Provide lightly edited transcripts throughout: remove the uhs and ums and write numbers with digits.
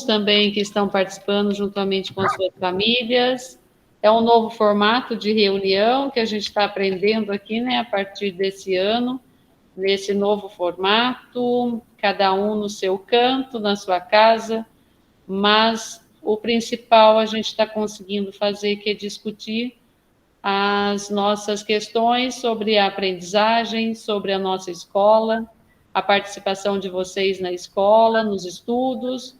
também que estão participando juntamente com as suas famílias. É um novo formato de reunião que a gente está aprendendo aqui, né, a partir desse ano, nesse novo formato, cada um no seu canto, na sua casa, mas o principal a gente está conseguindo fazer, que é discutir as nossas questões sobre a aprendizagem, sobre a nossa escola, a participação de vocês na escola, nos estudos.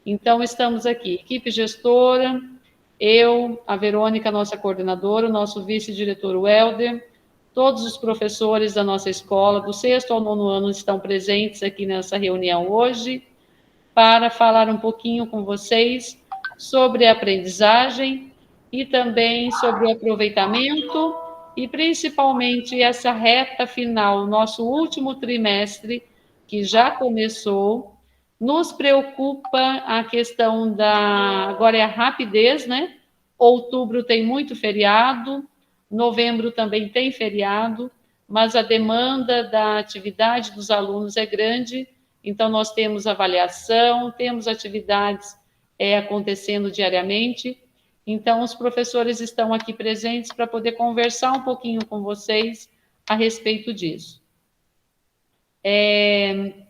Então, estamos aqui, equipe gestora, eu, a Verônica, nossa coordenadora, o nosso vice-diretor, o Helder, todos os professores da nossa escola, do 6º ao 9º ano, estão presentes aqui nessa reunião hoje, para falar um pouquinho com vocês sobre a aprendizagem e também sobre o aproveitamento e principalmente essa reta final, nosso último trimestre, que já começou. Nos preocupa a questão agora é a rapidez, né? Outubro tem muito feriado, novembro também tem feriado, mas a demanda da atividade dos alunos é grande, então nós temos avaliação, temos atividades acontecendo diariamente, então os professores estão aqui presentes para poder conversar um pouquinho com vocês a respeito disso.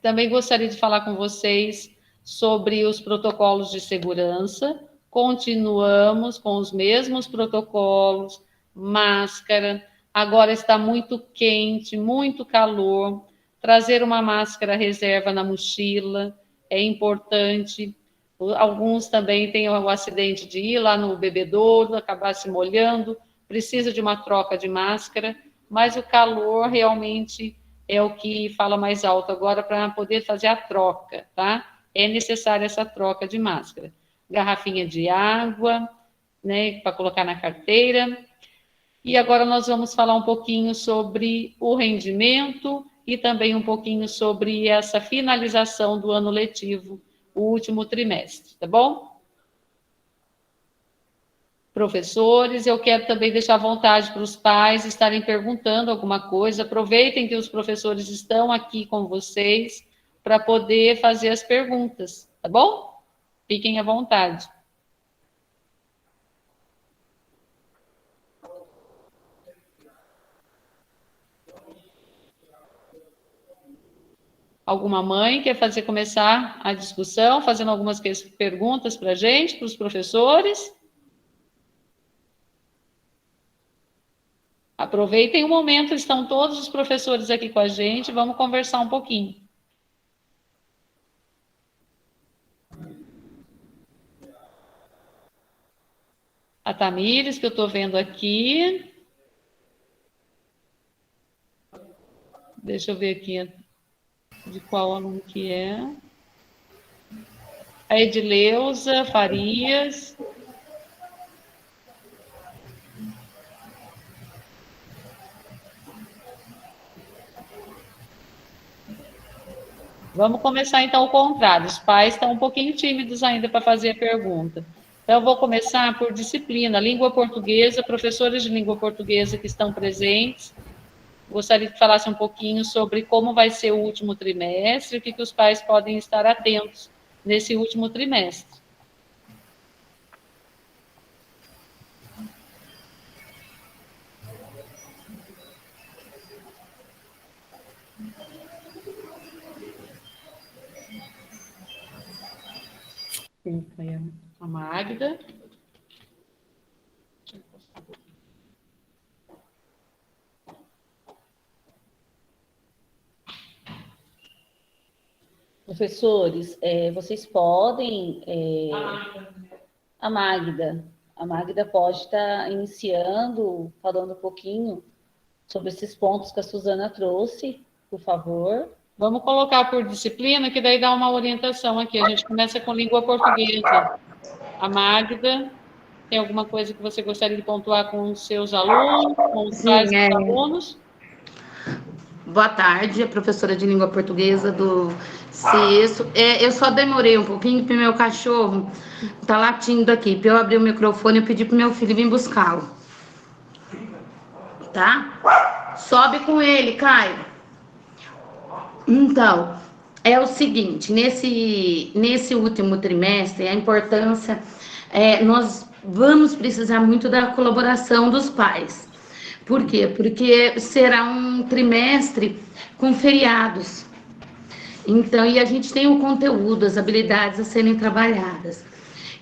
Também gostaria de falar com vocês sobre os protocolos de segurança. Continuamos com os mesmos protocolos, máscara. Agora está muito quente, muito calor. Trazer uma máscara reserva na mochila é importante. Alguns também têm o acidente de ir lá no bebedouro, acabar se molhando, precisa de uma troca de máscara, mas o calor realmente é o que fala mais alto agora para poder fazer a troca, tá? É necessária essa troca de máscara. Garrafinha de água, né, para colocar na carteira. E agora nós vamos falar um pouquinho sobre o rendimento e também um pouquinho sobre essa finalização do ano letivo, o último trimestre, tá bom? Professores, eu quero também deixar à vontade para os pais estarem perguntando alguma coisa. Aproveitem que os professores estão aqui com vocês para poder fazer as perguntas, tá bom? Fiquem à vontade. Alguma mãe quer começar a discussão, fazendo algumas perguntas para a gente, para os professores? Aproveitem o momento, estão todos os professores aqui com a gente, vamos conversar um pouquinho. A Tamires, que eu estou vendo aqui. Deixa eu ver aqui de qual aluno que é. A Edileuza Farias. Vamos começar, então, ao contrário. Os pais estão um pouquinho tímidos ainda para fazer a pergunta. Então, eu vou começar por disciplina. Língua portuguesa, professores de língua portuguesa que estão presentes. Gostaria que falasse um pouquinho sobre como vai ser o último trimestre, o que os pais podem estar atentos nesse último trimestre. A Magda. Professores, vocês podem... A Magda pode estar iniciando, falando um pouquinho sobre esses pontos que a Suzana trouxe, por favor. Vamos colocar por disciplina, que daí dá uma orientação aqui. A gente começa com língua portuguesa. A Magda, tem alguma coisa que você gostaria de pontuar com os seus alunos, com os pais dos alunos? Boa tarde, a professora de língua portuguesa do CIESO. Eu só demorei um pouquinho, porque meu cachorro tá latindo aqui. Para eu abrir o microfone, eu pedi pro meu filho vir buscá-lo. Tá? Sobe com ele, Caio. Então, é o seguinte, nesse último trimestre, a importância, nós vamos precisar muito da colaboração dos pais. Por quê? Porque será um trimestre com feriados. Então, e a gente tem o conteúdo, as habilidades a serem trabalhadas.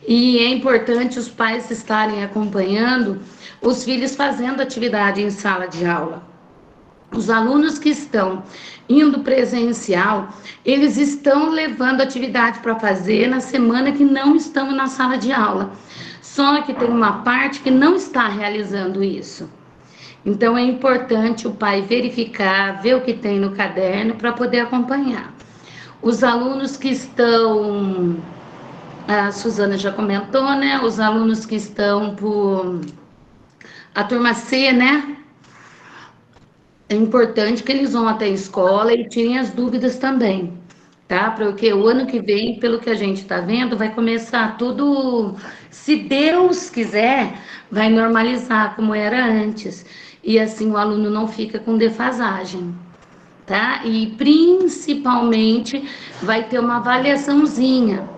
E é importante os pais estarem acompanhando os filhos fazendo atividade em sala de aula. Os alunos que estão indo presencial, eles estão levando atividade para fazer na semana que não estão na sala de aula. Só que tem uma parte que não está realizando isso. Então, é importante o pai verificar, ver o que tem no caderno para poder acompanhar. Os alunos que estão, a Suzana já comentou, né? Os alunos que estão por a turma C, né? É importante que eles vão até a escola e tirem as dúvidas também, tá? Porque o ano que vem, pelo que a gente está vendo, vai começar tudo, se Deus quiser, vai normalizar como era antes. E assim o aluno não fica com defasagem, tá? E principalmente vai ter uma avaliaçãozinha.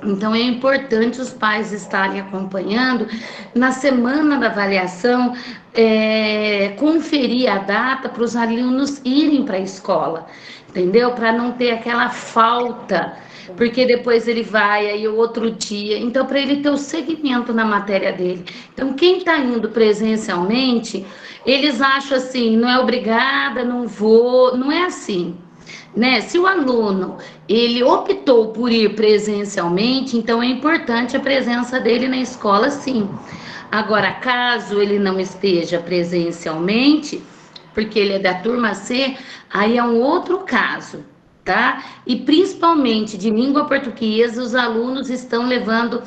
Então é importante os pais estarem acompanhando na semana da avaliação, conferir a data para os alunos irem para a escola, entendeu? Para não ter aquela falta, porque depois ele vai aí outro dia. Então, para ele ter o segmento na matéria dele. Então, quem está indo presencialmente, eles acham assim, não é obrigada, não vou, não é assim. Né? Se o aluno ele optou por ir presencialmente, então é importante a presença dele na escola, sim. Agora, caso ele não esteja presencialmente, porque ele é da turma C, aí é um outro caso, tá? E principalmente de língua portuguesa, os alunos estão levando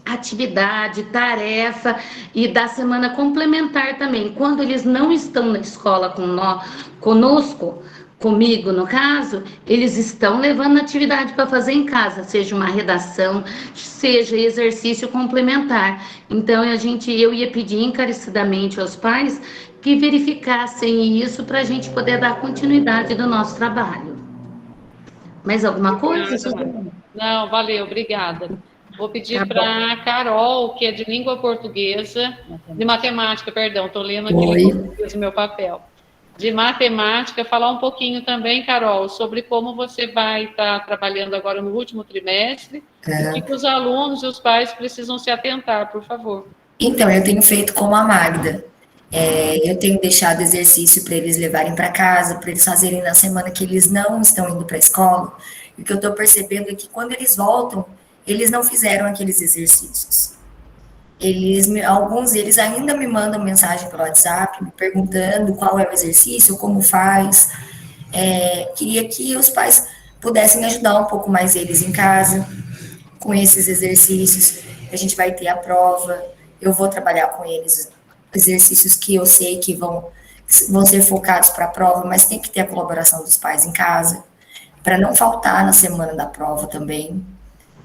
atividade, tarefa e da semana complementar também. Quando eles não estão na escola conosco, comigo no caso, eles estão levando atividade para fazer em casa, seja uma redação, seja exercício complementar. Então eu ia pedir encarecidamente aos pais que verificassem isso para a gente poder dar continuidade do nosso trabalho. Mais alguma coisa? Não, valeu, obrigada. Vou pedir para a Carol, que é de língua portuguesa, de matemática, perdão, estou lendo aqui no meu papel. De matemática, falar um pouquinho também, Carol, sobre como você vai estar trabalhando agora no último trimestre, e que os alunos e os pais precisam se atentar, por favor. Então, eu tenho feito como a Magda. Eu tenho deixado exercício para eles levarem para casa, para eles fazerem na semana que eles não estão indo para a escola. E o que eu estou percebendo é que quando eles voltam, eles não fizeram aqueles exercícios. Alguns deles ainda me mandam mensagem pelo WhatsApp, me perguntando qual é o exercício, como faz. Queria que os pais pudessem ajudar um pouco mais eles em casa, com esses exercícios. A gente vai ter a prova, eu vou trabalhar com eles exercícios que eu sei que vão ser focados para a prova, mas tem que ter a colaboração dos pais em casa, para não faltar na semana da prova também,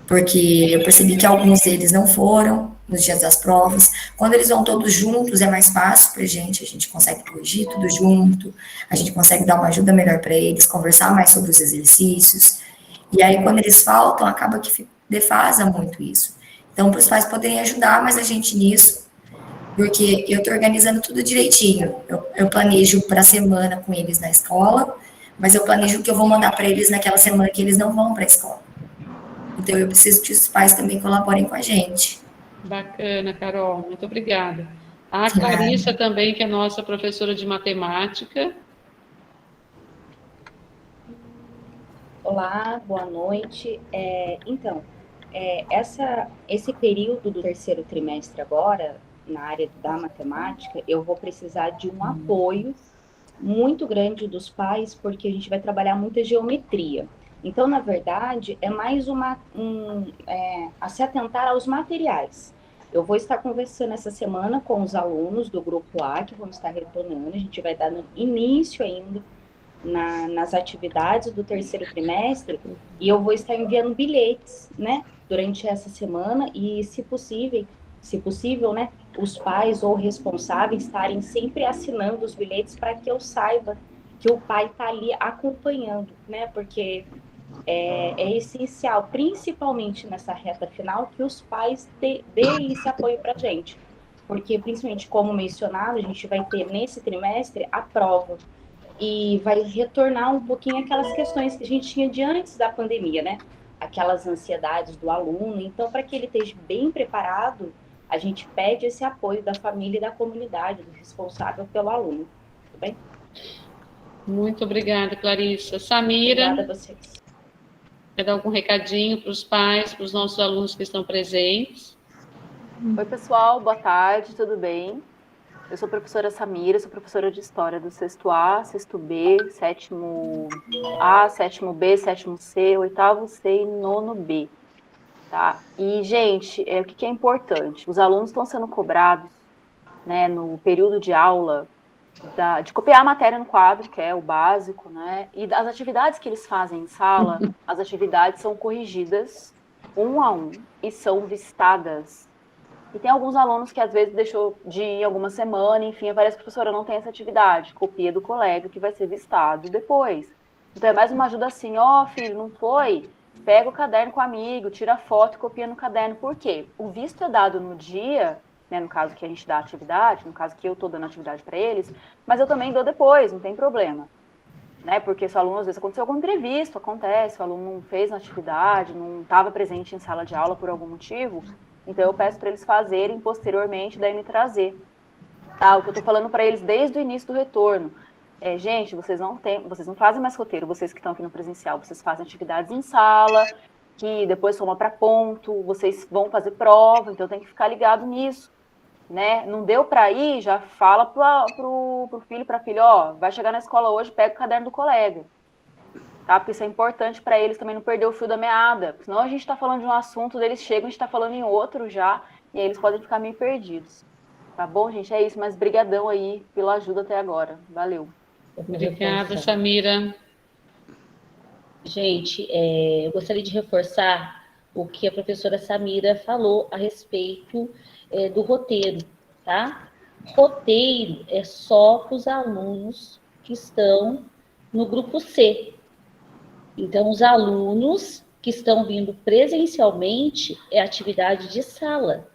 porque eu percebi que alguns deles não foram nos dias das provas. Quando eles vão todos juntos, é mais fácil para a gente consegue corrigir tudo junto, a gente consegue dar uma ajuda melhor para eles, conversar mais sobre os exercícios, e aí quando eles faltam, acaba que defasa muito isso. Então, para os pais poderem ajudar mais a gente nisso, porque eu estou organizando tudo direitinho. Eu planejo para a semana com eles na escola, mas eu planejo o que eu vou mandar para eles naquela semana que eles não vão para a escola. Então, eu preciso que os pais também colaborem com a gente. Bacana, Carol. Muito obrigada. A Clarissa também, que é nossa professora de matemática. Olá, boa noite. Esse período do terceiro trimestre agora, na área da matemática, eu vou precisar de um apoio muito grande dos pais, porque a gente vai trabalhar muita geometria. Então, na verdade, é mais a se atentar aos materiais. Eu vou estar conversando essa semana com os alunos do grupo A, que vão estar retornando, a gente vai dar início ainda nas atividades do terceiro trimestre, e eu vou estar enviando bilhetes, né, durante essa semana, e se possível, né, os pais ou responsáveis estarem sempre assinando os bilhetes para que eu saiba que o pai está ali acompanhando, né? Porque é essencial, principalmente nessa reta final, que os pais deem esse apoio para a gente. Porque, principalmente, como mencionado, a gente vai ter nesse trimestre a prova e vai retornar um pouquinho aquelas questões que a gente tinha de antes da pandemia, né? Aquelas ansiedades do aluno. Então, para que ele esteja bem preparado, a gente pede esse apoio da família e da comunidade, do responsável pelo aluno. Tudo bem? Muito obrigada, Clarissa. Samira, Obrigada a vocês. quer dar algum recadinho para os pais, para os nossos alunos que estão presentes? Oi, pessoal, boa tarde, tudo bem? Eu sou a professora Samira, sou professora de História do 6º A, 6º B, 7º A, 7º B, 7º C, 8º C e 9º B, tá? E, gente, o que é importante? Os alunos estão sendo cobrados, né, no período de aula, de copiar a matéria no quadro, que é o básico, né? E as atividades que eles fazem em sala, as atividades são corrigidas um a um e são vistadas. E tem alguns alunos que às vezes deixou de ir alguma semana, enfim, aparece, professora, não tem essa atividade, copia do colega que vai ser vistado depois. Então é mais uma ajuda assim, ó, filho, não foi? Pega o caderno com o amigo, tira foto e copia no caderno. Por quê? O visto é dado no dia, né, no caso que a gente dá atividade, no caso que eu estou dando atividade para eles, mas eu também dou depois, não tem problema. Né, porque se o aluno, às vezes, aconteceu algum imprevisto, acontece, o aluno não fez a atividade, não estava presente em sala de aula por algum motivo, então eu peço para eles fazerem posteriormente, daí me trazer. Tá, o que eu estou falando para eles desde o início do retorno. Gente, vocês não fazem mais roteiro, vocês que estão aqui no presencial, vocês fazem atividades em sala, que depois soma para ponto, vocês vão fazer prova, então tem que ficar ligado nisso. Né? Não deu para ir, já fala pro filho, para a filha, ó, vai chegar na escola hoje, pega o caderno do colega. Tá? Porque isso é importante para eles também não perder o fio da meada. Porque senão a gente está falando de um assunto, eles chegam, a gente está falando em outro já, e aí eles podem ficar meio perdidos. Tá bom, gente? É isso, mas brigadão aí pela ajuda até agora. Valeu. Obrigada, Samira. Gente, eu gostaria de reforçar o que a professora Samira falou a respeito do roteiro, tá? Roteiro é só para os alunos que estão no grupo C. Então, os alunos que estão vindo presencialmente é atividade de sala,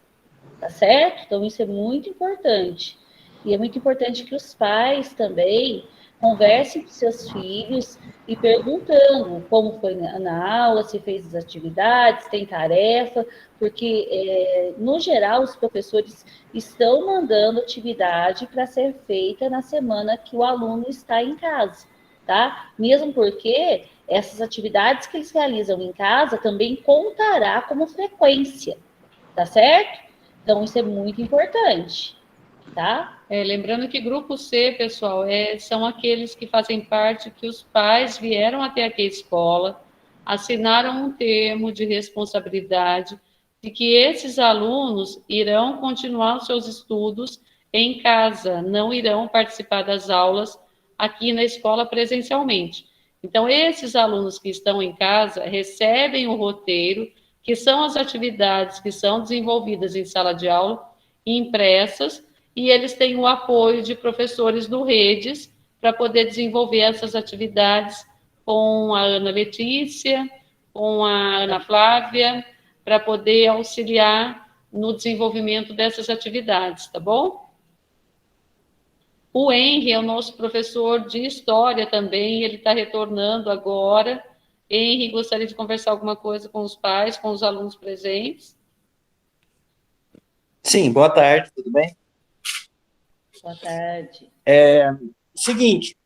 tá certo? Então, isso é muito importante. E é muito importante que os pais também conversem com seus filhos e perguntando como foi na aula, se fez as atividades, tem tarefa, porque, no geral, os professores estão mandando atividade para ser feita na semana que o aluno está em casa, tá? Mesmo porque essas atividades que eles realizam em casa também contará como frequência, tá certo? Então, isso é muito importante, tá? Lembrando que grupo C, pessoal, são aqueles que fazem parte que os pais vieram até aqui a escola, assinaram um termo de responsabilidade de que esses alunos irão continuar os seus estudos em casa, não irão participar das aulas aqui na escola presencialmente. Então, esses alunos que estão em casa recebem o roteiro, que são as atividades que são desenvolvidas em sala de aula, impressas, e eles têm o apoio de professores do Redes para poder desenvolver essas atividades com a Ana Letícia, com a Ana Flávia, para poder auxiliar no desenvolvimento dessas atividades, tá bom? O Henry é o nosso professor de História também, ele está retornando agora. Henry, gostaria de conversar alguma coisa com os pais, com os alunos presentes? Sim, boa tarde, tudo bem? Boa tarde. Seguinte,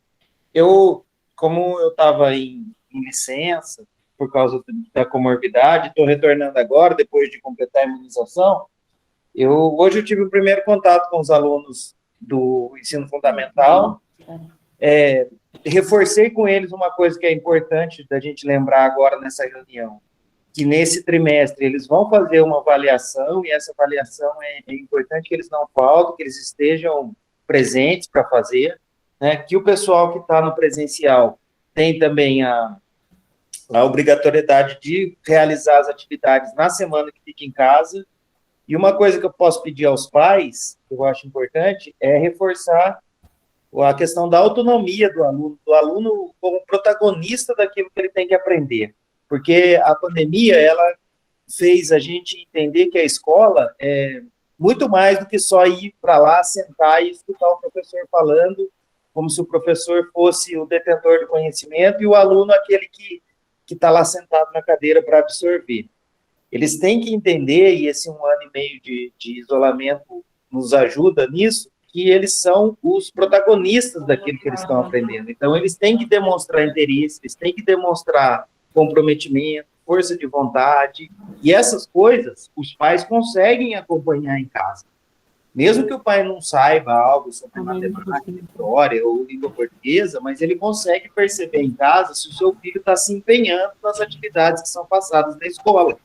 como eu estava em licença, por causa da comorbidade, estou retornando agora, depois de completar a imunização, hoje eu tive o primeiro contato com os alunos do ensino fundamental, reforcei com eles uma coisa que é importante da gente lembrar agora nessa reunião, que nesse trimestre eles vão fazer uma avaliação, e essa avaliação é importante que eles não faltem, que eles estejam presentes para fazer, né? Que o pessoal que está no presencial tem também a obrigatoriedade de realizar as atividades na semana que fica em casa. E uma coisa que eu posso pedir aos pais, que eu acho importante, é reforçar a questão da autonomia do aluno como protagonista daquilo que ele tem que aprender. Porque a pandemia, ela fez a gente entender que a escola é muito mais do que só ir para lá, sentar e escutar o professor falando, como se o professor fosse o detentor do conhecimento e o aluno aquele que está lá sentado na cadeira para absorver. Eles têm que entender, e esse 1 ano e meio de isolamento nos ajuda nisso, que eles são os protagonistas daquilo que eles estão aprendendo. Então, eles têm que demonstrar interesse, eles têm que demonstrar comprometimento, força de vontade, e essas coisas os pais conseguem acompanhar em casa. Mesmo que o pai não saiba algo sobre matemática, história ou língua portuguesa, mas ele consegue perceber em casa se o seu filho está se empenhando nas atividades que são passadas na escola.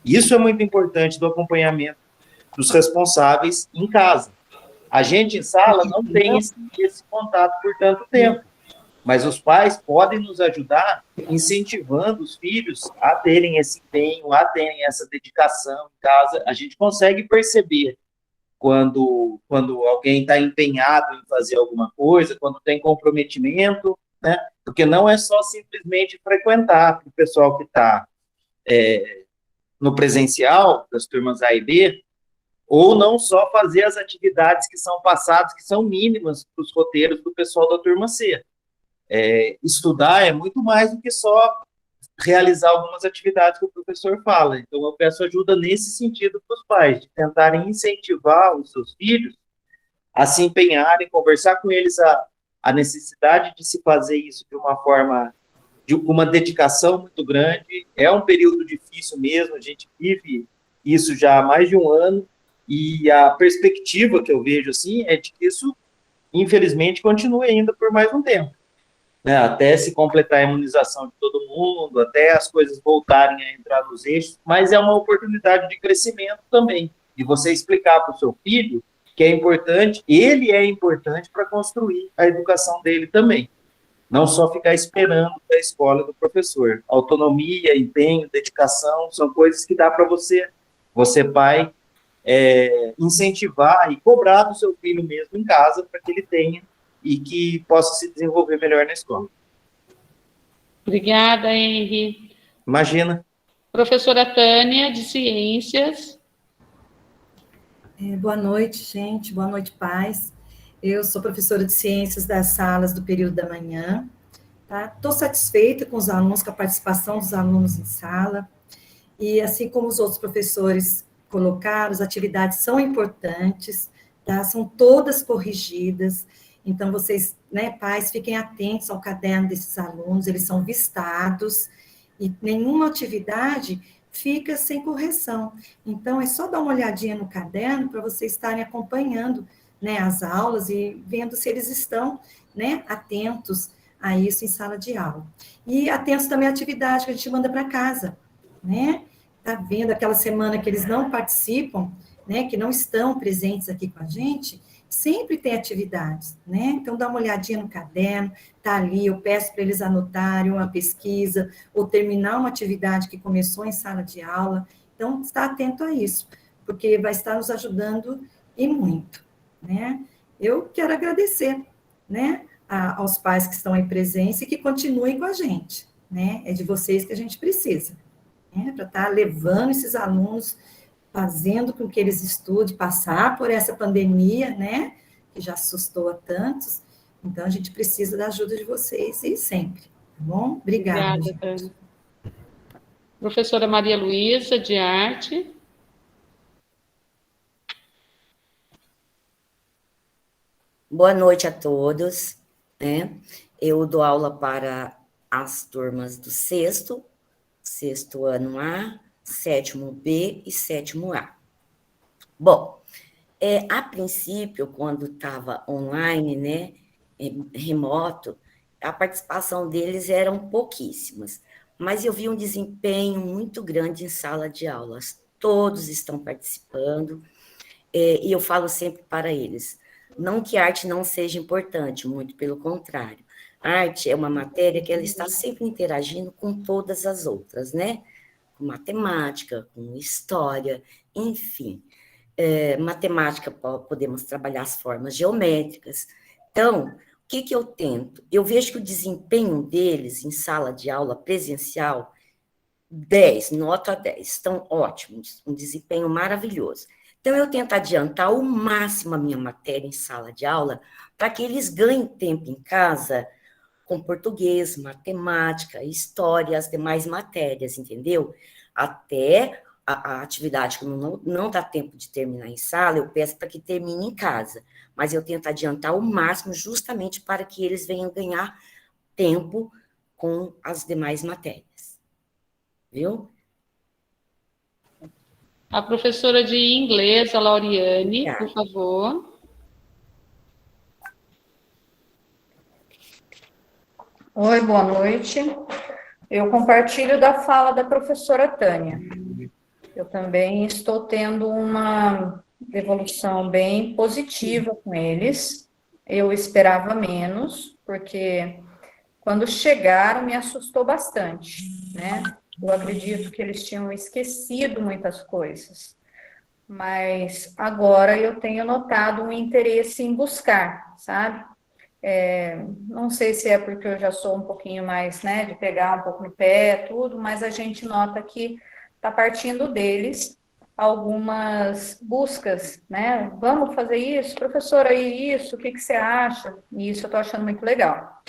Isso é muito importante do acompanhamento dos responsáveis em casa. A gente em sala não tem esse contato por tanto tempo, mas os pais podem nos ajudar incentivando os filhos a terem esse empenho, a terem essa dedicação em casa. A gente consegue perceber quando alguém está empenhado em fazer alguma coisa, quando tem comprometimento, né? Porque não é só simplesmente frequentar para o pessoal que está no presencial, das turmas A e B, ou não só fazer as atividades que são passadas, que são mínimas para os roteiros do pessoal da turma C. Estudar é muito mais do que só realizar algumas atividades que o professor fala. Então, eu peço ajuda nesse sentido para os pais, de tentarem incentivar os seus filhos a se empenharem, conversar com eles a necessidade de se fazer isso de uma forma, de uma dedicação muito grande. É um período difícil mesmo, a gente vive isso já há mais de 1 ano, e a perspectiva que eu vejo, assim, é de que isso, infelizmente, continue ainda por mais um tempo, né? Até se completar a imunização de todo mundo, até as coisas voltarem a entrar nos eixos, mas é uma oportunidade de crescimento também, de você explicar para o seu filho que é importante, ele é importante para construir a educação dele também. Não só ficar esperando da escola do professor. Autonomia, empenho, dedicação, são coisas que dá para você pai, incentivar e cobrar do seu filho mesmo em casa para que ele tenha e que possa se desenvolver melhor na escola. Obrigada, Henri. Imagina. Professora Tânia, de Ciências. Boa noite, gente. Boa noite, pais. Eu sou professora de Ciências das salas do período da manhã. Estou satisfeita com os alunos, com a participação dos alunos em sala. E assim como os outros professores colocaram, as atividades são importantes, tá? São todas corrigidas. Então, vocês, né, pais, fiquem atentos ao caderno desses alunos, eles são vistados, e nenhuma atividade fica sem correção. Então, é só dar uma olhadinha no caderno para vocês estarem acompanhando, né, as aulas e vendo se eles estão, né, atentos a isso em sala de aula. E atentos também à atividade que a gente manda para casa, né? Tá vendo aquela semana que eles não participam, né, que não estão presentes aqui com a gente, sempre tem atividades, né? Então, dá uma olhadinha no caderno, tá ali, eu peço para eles anotarem uma pesquisa, ou terminar uma atividade que começou em sala de aula. Então, está atento a isso, porque vai estar nos ajudando e muito, né? Eu quero agradecer, né, aos pais que estão aí presentes e que continuem com a gente, né? É de vocês que a gente precisa, né? Para estar levando esses alunos, fazendo com que eles estudem, passar por essa pandemia, né, que já assustou a tantos. Então, a gente precisa da ajuda de vocês e sempre, tá bom? Obrigada, gente. Professora Maria Luísa, de Arte. Boa noite a todos, né? Eu dou aula para as turmas do sexto ano A, 7º B e 7º A. Bom, a princípio, quando estava online, né, remoto, a participação deles eram pouquíssimas, mas eu vi um desempenho muito grande em sala de aulas. Todos estão participando, e eu falo sempre para eles, não que a arte não seja importante, muito pelo contrário. A arte é uma matéria que ela está sempre interagindo com todas as outras, né? Com matemática, com história, enfim. Matemática, podemos trabalhar as formas geométricas. Então, que eu tento? Eu vejo que o desempenho deles em sala de aula presencial, 10, nota 10, estão ótimos, um desempenho maravilhoso. Então, eu tento adiantar ao máximo a minha matéria em sala de aula para que eles ganhem tempo em casa com português, matemática, história, as demais matérias, entendeu? Até a atividade que não dá tempo de terminar em sala, eu peço para que termine em casa. Mas eu tento adiantar o máximo justamente para que eles venham ganhar tempo com as demais matérias. Viu? A professora de inglês, a Lauriane, por favor. Oi, boa noite. Eu compartilho da fala da professora Tânia. Eu também estou tendo uma evolução bem positiva com eles. Eu esperava menos, porque quando chegaram me assustou bastante, né? Eu acredito que eles tinham esquecido muitas coisas, mas agora eu tenho notado um interesse em buscar, sabe? Não sei se é porque eu já sou um pouquinho mais, né, de pegar um pouco no pé, tudo, mas a gente nota que está partindo deles algumas buscas, né? Vamos fazer isso, professora, aí isso, o que você acha? E isso eu estou achando muito legal.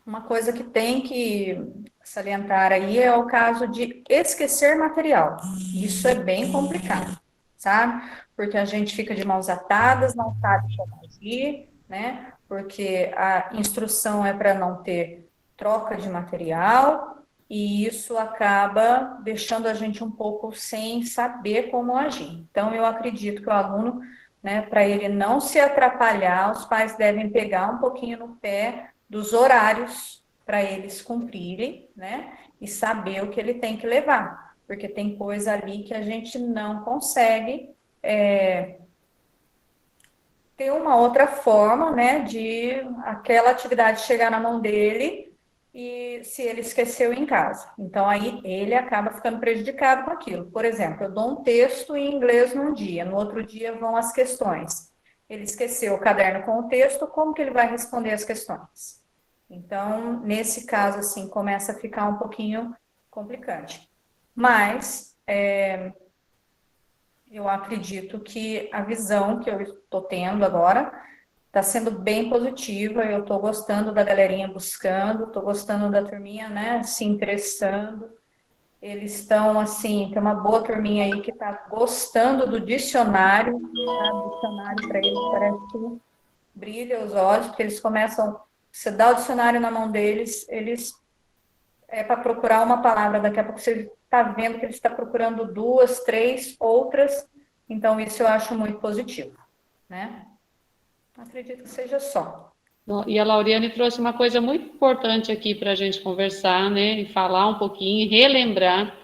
Uma coisa que tem que salientar aí é o caso de esquecer material. Isso é bem complicado, sabe? Porque a gente fica de mãos atadas, não sabe como agir, né? Porque a instrução é para não ter troca de material, e isso acaba deixando a gente um pouco sem saber como agir. Então, eu acredito que o aluno, né, para ele não se atrapalhar, os pais devem pegar um pouquinho no pé dos horários para eles cumprirem, né, e saber o que ele tem que levar, porque tem coisa ali que a gente não consegue ter uma outra forma, né, de aquela atividade chegar na mão dele e se ele esqueceu em casa. Então, aí ele acaba ficando prejudicado com aquilo. Por exemplo, eu dou um texto em inglês num dia, no outro dia vão as questões. Ele esqueceu o caderno com o texto, como que ele vai responder as questões? Então, nesse caso, assim, começa a ficar um pouquinho complicante. Mas, eu acredito que a visão que eu estou tendo agora está sendo bem positiva, eu estou gostando da galerinha buscando, estou gostando da turminha, né, se interessando. Eles estão, assim, tem uma boa turminha aí que está gostando do dicionário, tá? O dicionário para eles parece que brilha os olhos, porque eles começam, você dá o dicionário na mão deles, eles para procurar uma palavra, daqui a pouco você está vendo que ele está procurando 2, 3 outras, então isso eu acho muito positivo, né? Acredito que seja só. E a Lauriane trouxe uma coisa muito importante aqui para a gente conversar, né, e falar um pouquinho, relembrar,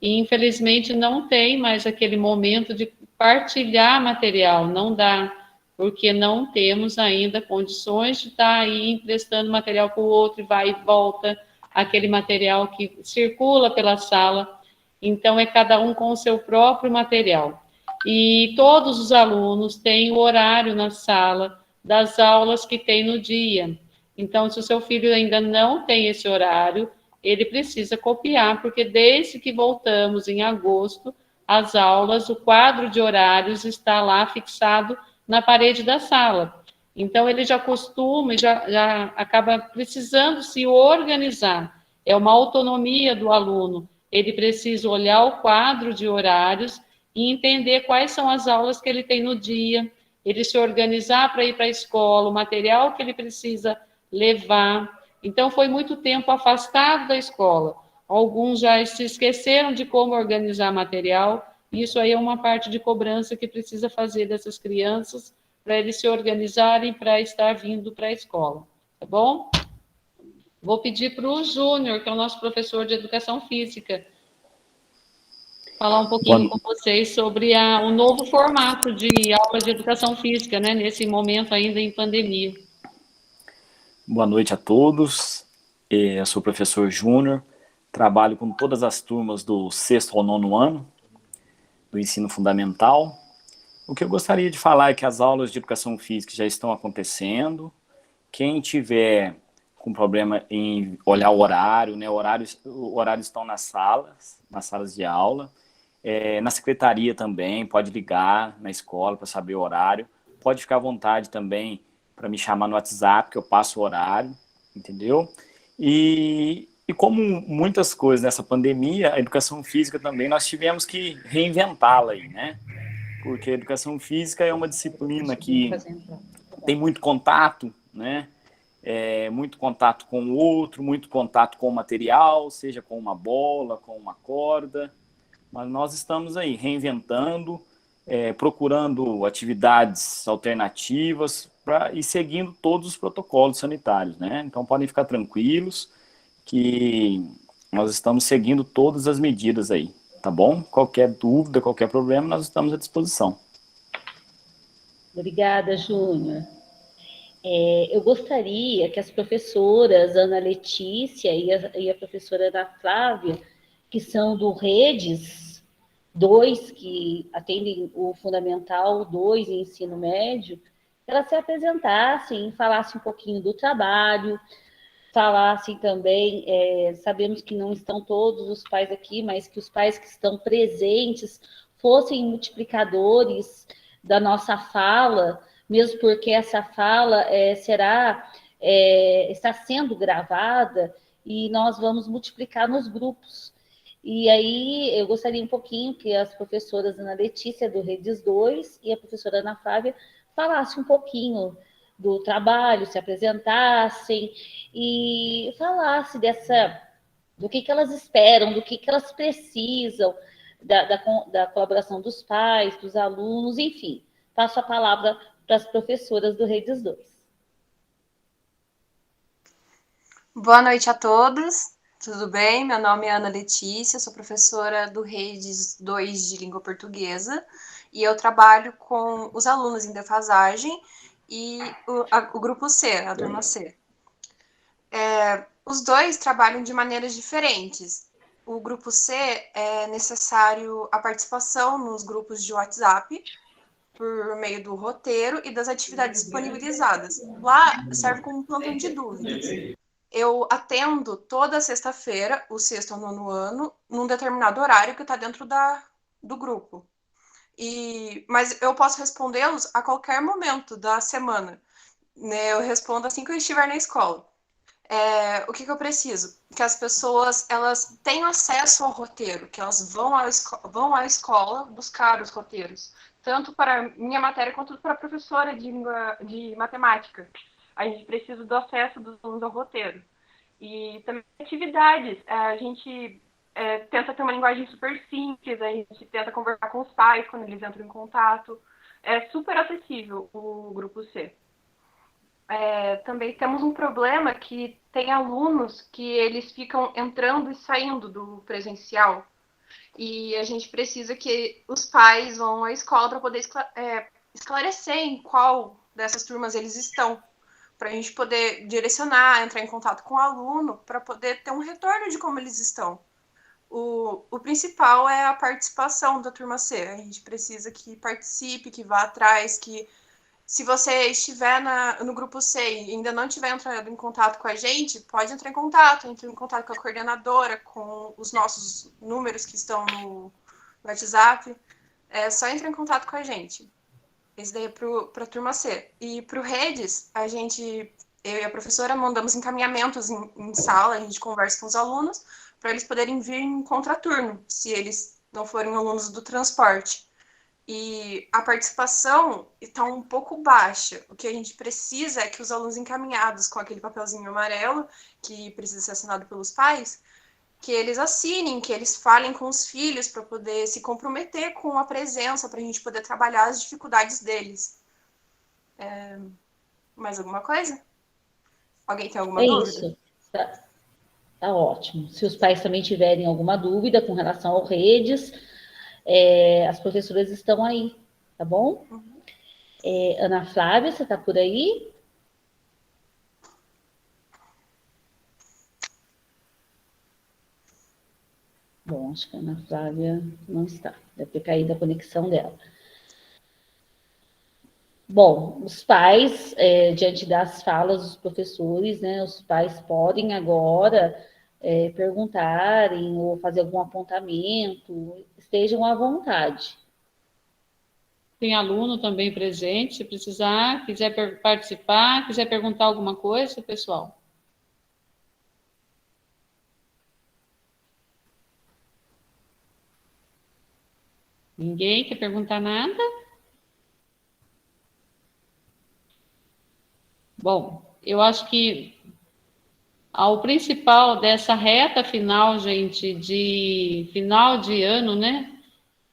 e infelizmente não tem mais aquele momento de partilhar material, não dá, porque não temos ainda condições de estar aí emprestando material para o outro, e vai e volta, aquele material que circula pela sala, então é cada um com o seu próprio material. E todos os alunos têm o horário na sala das aulas que tem no dia. Então, se o seu filho ainda não tem esse horário, ele precisa copiar, porque desde que voltamos em agosto, as aulas, o quadro de horários está lá fixado na parede da sala. Então, ele já costuma e já acaba precisando se organizar. É uma autonomia do aluno. Ele precisa olhar o quadro de horários e entender quais são as aulas que ele tem no dia, ele se organizar para ir para a escola, o material que ele precisa levar. Então, foi muito tempo afastado da escola. Alguns já se esqueceram de como organizar material. Isso aí é uma parte de cobrança que precisa fazer dessas crianças para eles se organizarem para estar vindo para a escola. Tá bom? Vou pedir para o Júnior, que é o nosso professor de educação física, falar um pouquinho com vocês sobre o novo formato de aula de educação física, né, nesse momento ainda em pandemia. Boa noite a todos, eu sou o professor Júnior, trabalho com todas as turmas do 6º ao 9º ano, do ensino fundamental, O que eu gostaria de falar é que as aulas de educação física já estão acontecendo. Quem tiver com problema em olhar o horário, né? Horários estão nas salas de aula. Na secretaria também, pode ligar na escola para saber o horário. Pode ficar à vontade também para me chamar no WhatsApp, que eu passo o horário, entendeu? E como muitas coisas nessa pandemia, a educação física também, nós tivemos que reinventá-la aí, né? Porque a educação física é uma disciplina que tem muito contato, né? Muito contato com o outro, muito contato com o material, seja com uma bola, com uma corda, mas nós estamos aí reinventando, procurando atividades alternativas e seguindo todos os protocolos sanitários, né? Então podem ficar tranquilos que nós estamos seguindo todas as medidas aí, tá bom? Qualquer dúvida, qualquer problema, nós estamos à disposição. Obrigada, Júnior. Eu gostaria que as professoras Ana Letícia e a professora Ana Flávia, que são do Redes 2, que atendem o Fundamental 2 e Ensino Médio, elas se apresentassem, falassem um pouquinho do trabalho, falassem também, sabemos que não estão todos os pais aqui, mas que os pais que estão presentes fossem multiplicadores da nossa fala, mesmo porque essa fala está sendo gravada e nós vamos multiplicar nos grupos. E aí eu gostaria um pouquinho que as professoras Ana Letícia, do Redes 2, e a professora Ana Flávia falassem um pouquinho do trabalho, se apresentassem e falassem do que elas esperam, do que elas precisam, da colaboração dos pais, dos alunos, enfim. Passo a palavra para as professoras do Redes 2. Boa noite a todos, tudo bem? Meu nome é Ana Letícia, sou professora do Redes 2 de Língua Portuguesa e eu trabalho com os alunos em defasagem e o grupo C, a turma C. Os dois trabalham de maneiras diferentes. O grupo C é necessário a participação nos grupos de WhatsApp, por meio do roteiro e das atividades disponibilizadas. Lá serve como um plantão de dúvidas. Eu atendo toda sexta-feira, o sexto ao nono ano, num determinado horário que está dentro do grupo. Mas eu posso respondê-los a qualquer momento da semana. Né? Eu respondo assim que eu estiver na escola. O que eu preciso? Que as pessoas elas tenham acesso ao roteiro, que elas vão à escola buscar os roteiros, tanto para a minha matéria quanto para a professora de matemática. A gente precisa do acesso dos alunos ao roteiro. E também atividades. A gente tenta ter uma linguagem super simples, a gente tenta conversar com os pais quando eles entram em contato. É super acessível o grupo C. Também temos um problema que tem alunos que eles ficam entrando e saindo do presencial. E a gente precisa que os pais vão à escola para poder esclarecer em qual dessas turmas eles estão, para a gente poder direcionar, entrar em contato com o aluno, para poder ter um retorno de como eles estão. O principal é a participação da turma C. A gente precisa que participe, que vá atrás, que se você estiver no grupo C e ainda não tiver entrado em contato com a gente, pode entrar em contato, entre em contato com a coordenadora, com os nossos números que estão no WhatsApp. É só entrar em contato com a gente. Esse daí é para a turma C. E para o Redes, eu e a professora mandamos encaminhamentos em sala, a gente conversa com os alunos, para eles poderem vir em contraturno, se eles não forem alunos do transporte. E a participação está um pouco baixa. O que a gente precisa é que os alunos encaminhados com aquele papelzinho amarelo, que precisa ser assinado pelos pais, que eles assinem, que eles falem com os filhos para poder se comprometer com a presença, para a gente poder trabalhar as dificuldades deles. Mais alguma coisa? Alguém tem alguma dúvida? Isso. Tá ótimo. Se os pais também tiverem alguma dúvida com relação ao Redes, as professoras estão aí, tá bom? Ana Flávia, você está por aí? Bom, acho que a Ana Flávia não está. Deve ter caído a conexão dela. Bom, os pais, diante das falas dos professores, né, os pais podem agora perguntarem ou fazer algum apontamento, estejam à vontade. Tem aluno também presente, se precisar, quiser participar, quiser perguntar alguma coisa, pessoal. Ninguém quer perguntar nada? Bom, eu acho que o principal dessa reta final, gente, de final de ano, né?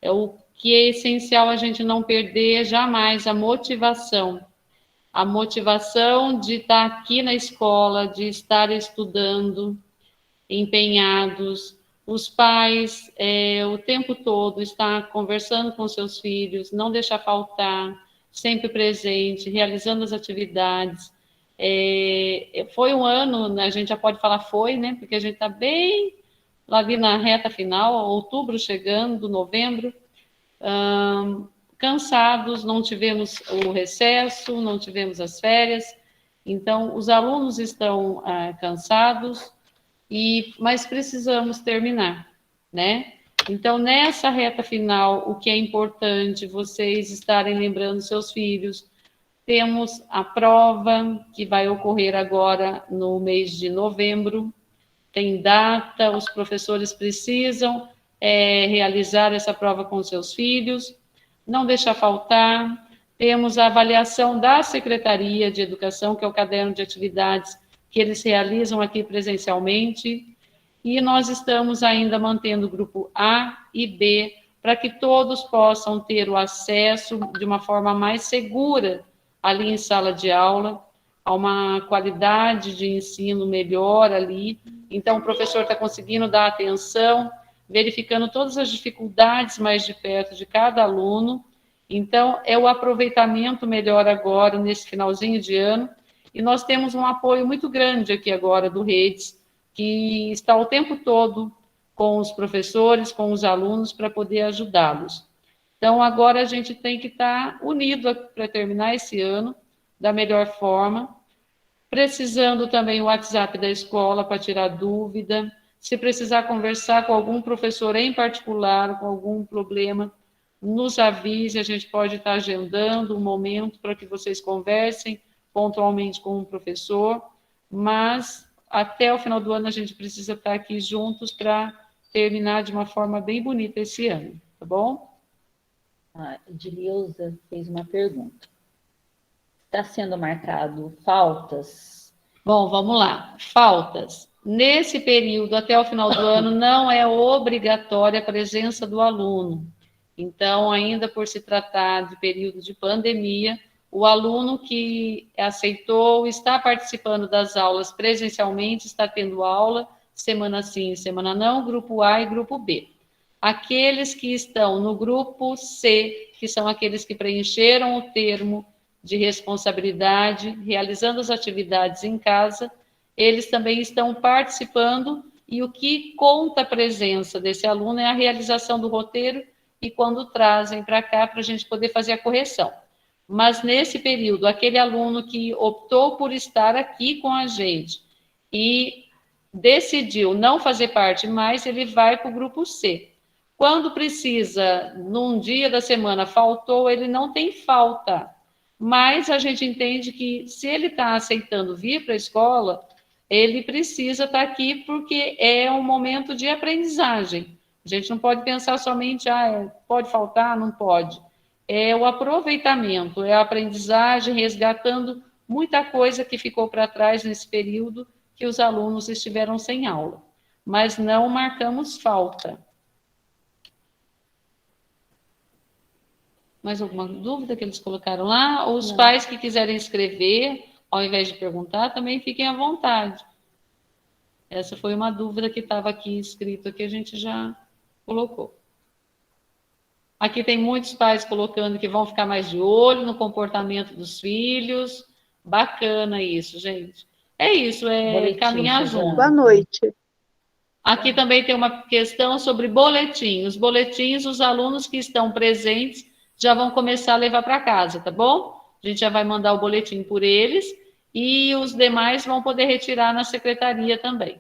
É o que é essencial a gente não perder jamais a motivação. A motivação de estar aqui na escola, de estar estudando, empenhados. Os pais, o tempo todo, estar conversando com seus filhos, não deixar faltar, sempre presente, realizando as atividades. Foi um ano, a gente já pode falar foi, né? Porque a gente está bem lá ali na reta final, outubro chegando, novembro, cansados, não tivemos o recesso, não tivemos as férias, então os alunos estão cansados, mas precisamos terminar, né? Então, nessa reta final, o que é importante vocês estarem lembrando seus filhos, temos a prova que vai ocorrer agora no mês de novembro, tem data, os professores precisam realizar essa prova com seus filhos, não deixar faltar. Temos a avaliação da Secretaria de Educação, que é o caderno de atividades que eles realizam aqui presencialmente, e nós estamos ainda mantendo o grupo A e B, para que todos possam ter o acesso de uma forma mais segura ali em sala de aula, a uma qualidade de ensino melhor ali. Então, o professor está conseguindo dar atenção, verificando todas as dificuldades mais de perto de cada aluno. Então, é o aproveitamento melhor agora, nesse finalzinho de ano. E nós temos um apoio muito grande aqui agora do Redes, que está o tempo todo com os professores, com os alunos, para poder ajudá-los. Então, agora a gente tem que estar unido para terminar esse ano da melhor forma, precisando também o WhatsApp da escola para tirar dúvida, se precisar conversar com algum professor em particular, com algum problema, nos avise, a gente pode estar agendando um momento para que vocês conversem pontualmente com o professor, mas até o final do ano a gente precisa estar aqui juntos para terminar de uma forma bem bonita esse ano, tá bom? A Edileuza fez uma pergunta. Está sendo marcado faltas? Bom, vamos lá. Faltas. Nesse período, até o final do ano, não é obrigatória a presença do aluno. Então, ainda por se tratar de período de pandemia, o aluno que aceitou, está participando das aulas presencialmente, está tendo aula, semana sim, semana não, grupo A e grupo B. Aqueles que estão no grupo C, que são aqueles que preencheram o termo de responsabilidade, realizando as atividades em casa, eles também estão participando, e o que conta a presença desse aluno é a realização do roteiro e quando trazem para cá para a gente poder fazer a correção. Mas nesse período, aquele aluno que optou por estar aqui com a gente e decidiu não fazer parte mais, ele vai para o grupo C. Quando precisa, num dia da semana, faltou, ele não tem falta. Mas a gente entende que se ele está aceitando vir para a escola, ele precisa estar aqui porque é um momento de aprendizagem. A gente não pode pensar somente, pode faltar, não pode. É o aproveitamento, é a aprendizagem, resgatando muita coisa que ficou para trás nesse período que os alunos estiveram sem aula. Mas não marcamos falta. Mais alguma dúvida que eles colocaram lá? Os pais que quiserem escrever, ao invés de perguntar, também fiquem à vontade. Essa foi uma dúvida que estava aqui escrito, que a gente já colocou. Aqui tem muitos pais colocando que vão ficar mais de olho no comportamento dos filhos. Bacana isso, gente. É isso, caminhar junto. Boa noite. Aqui também tem uma questão sobre boletim. Os boletins, os alunos que estão presentes já vão começar a levar para casa, tá bom? A gente já vai mandar o boletim por eles e os demais vão poder retirar na secretaria também.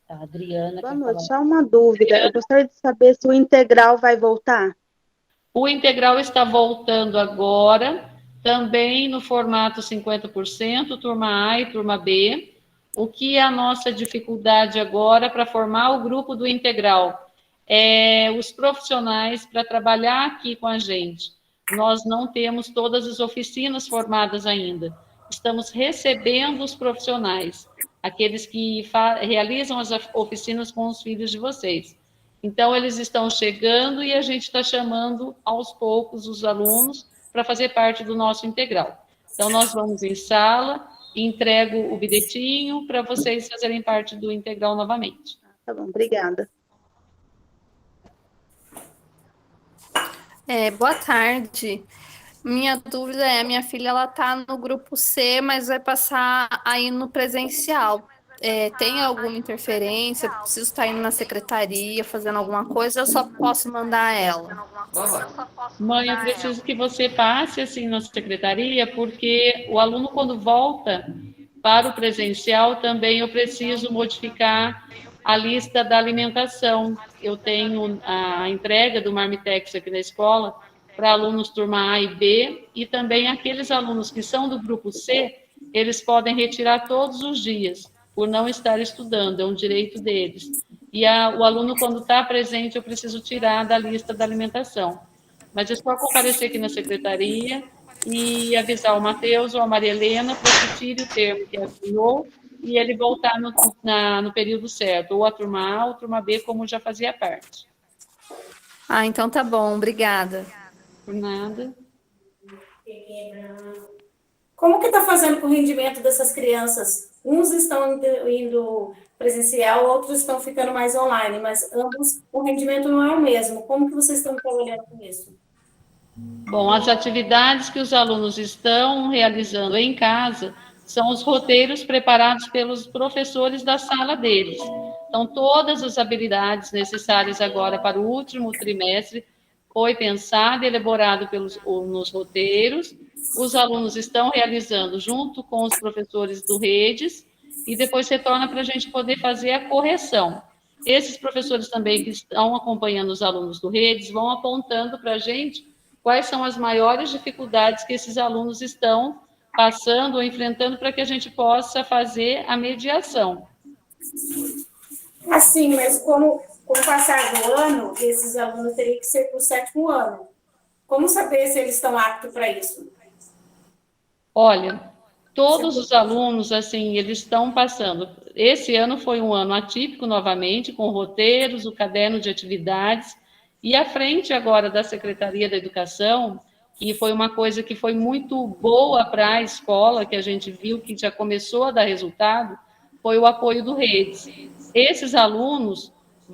A Adriana. Boa noite, só uma dúvida. Eu gostaria de saber se o integral vai voltar. O integral está voltando agora, também no formato 50%, turma A e turma B. O que é a nossa dificuldade agora para formar o grupo do integral? Os profissionais para trabalhar aqui com a gente. Nós não temos todas as oficinas formadas ainda. Estamos recebendo os profissionais, aqueles que realizam as oficinas com os filhos de vocês. Então, eles estão chegando e a gente está chamando aos poucos os alunos para fazer parte do nosso integral. Então, nós vamos em sala, entrego o bilhetinho para vocês fazerem parte do integral novamente. Tá bom, obrigada. Boa tarde. Minha dúvida é, a minha filha ela está no grupo C, mas vai passar aí no presencial. Tem alguma interferência? Preciso estar indo na secretaria, fazendo alguma coisa, eu só posso mandar ela? Mãe, eu preciso que você passe assim na secretaria, porque o aluno, quando volta para o presencial, também eu preciso modificar a lista da alimentação. Eu tenho a entrega do Marmitex aqui na escola para alunos turma A e B, e também aqueles alunos que são do grupo C, eles podem retirar todos os dias, por não estar estudando, é um direito deles. E o aluno, quando está presente, eu preciso tirar da lista da alimentação. Mas é só comparecer aqui na secretaria e avisar o Matheus ou a Maria Helena para que tire o termo que assinou e ele voltar no período certo, ou a turma A ou a turma B, como já fazia parte. Então tá bom, obrigada. Por nada. Como que está fazendo com o rendimento dessas crianças? Uns estão indo presencial, outros estão ficando mais online, mas ambos o rendimento não é o mesmo. Como que vocês estão trabalhando com isso? Bom, as atividades que os alunos estão realizando em casa são os roteiros preparados pelos professores da sala deles. Então, todas as habilidades necessárias agora para o último trimestre foi pensado e elaborado nos roteiros. Os alunos estão realizando junto com os professores do Redes e depois retorna para a gente poder fazer a correção. Esses professores também que estão acompanhando os alunos do Redes vão apontando para a gente quais são as maiores dificuldades que esses alunos estão passando ou enfrentando para que a gente possa fazer a mediação. Assim, mas com o passar do ano, esses alunos teriam que ser para o 7º ano. Como saber se eles estão aptos para isso? Olha, todos os alunos, assim, eles estão passando. Esse ano foi um ano atípico novamente, com roteiros, o caderno de atividades, e à frente agora da Secretaria da Educação, que foi uma coisa que foi muito boa para a escola, que a gente viu que já começou a dar resultado, foi o apoio do Redes. Esses alunos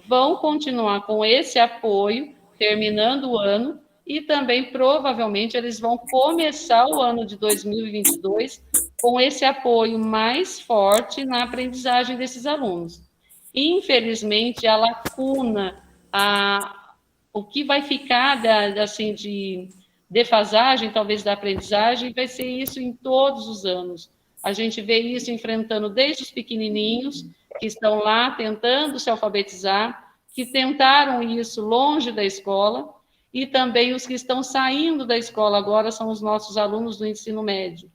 vão continuar com esse apoio, terminando o ano, e também, provavelmente, eles vão começar o ano de 2022 com esse apoio mais forte na aprendizagem desses alunos. Infelizmente, a lacuna, o que vai ficar assim, de defasagem, talvez, da aprendizagem, vai ser isso em todos os anos. A gente vê isso enfrentando desde os pequenininhos, que estão lá tentando se alfabetizar, que tentaram isso longe da escola, e também os que estão saindo da escola agora são os nossos alunos do ensino médio.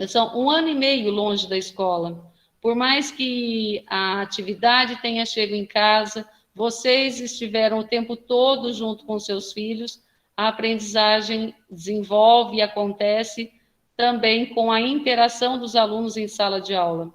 São 1 ano e meio longe da escola. Por mais que a atividade tenha chegado em casa, vocês estiveram o tempo todo junto com seus filhos, a aprendizagem desenvolve e acontece também com a interação dos alunos em sala de aula.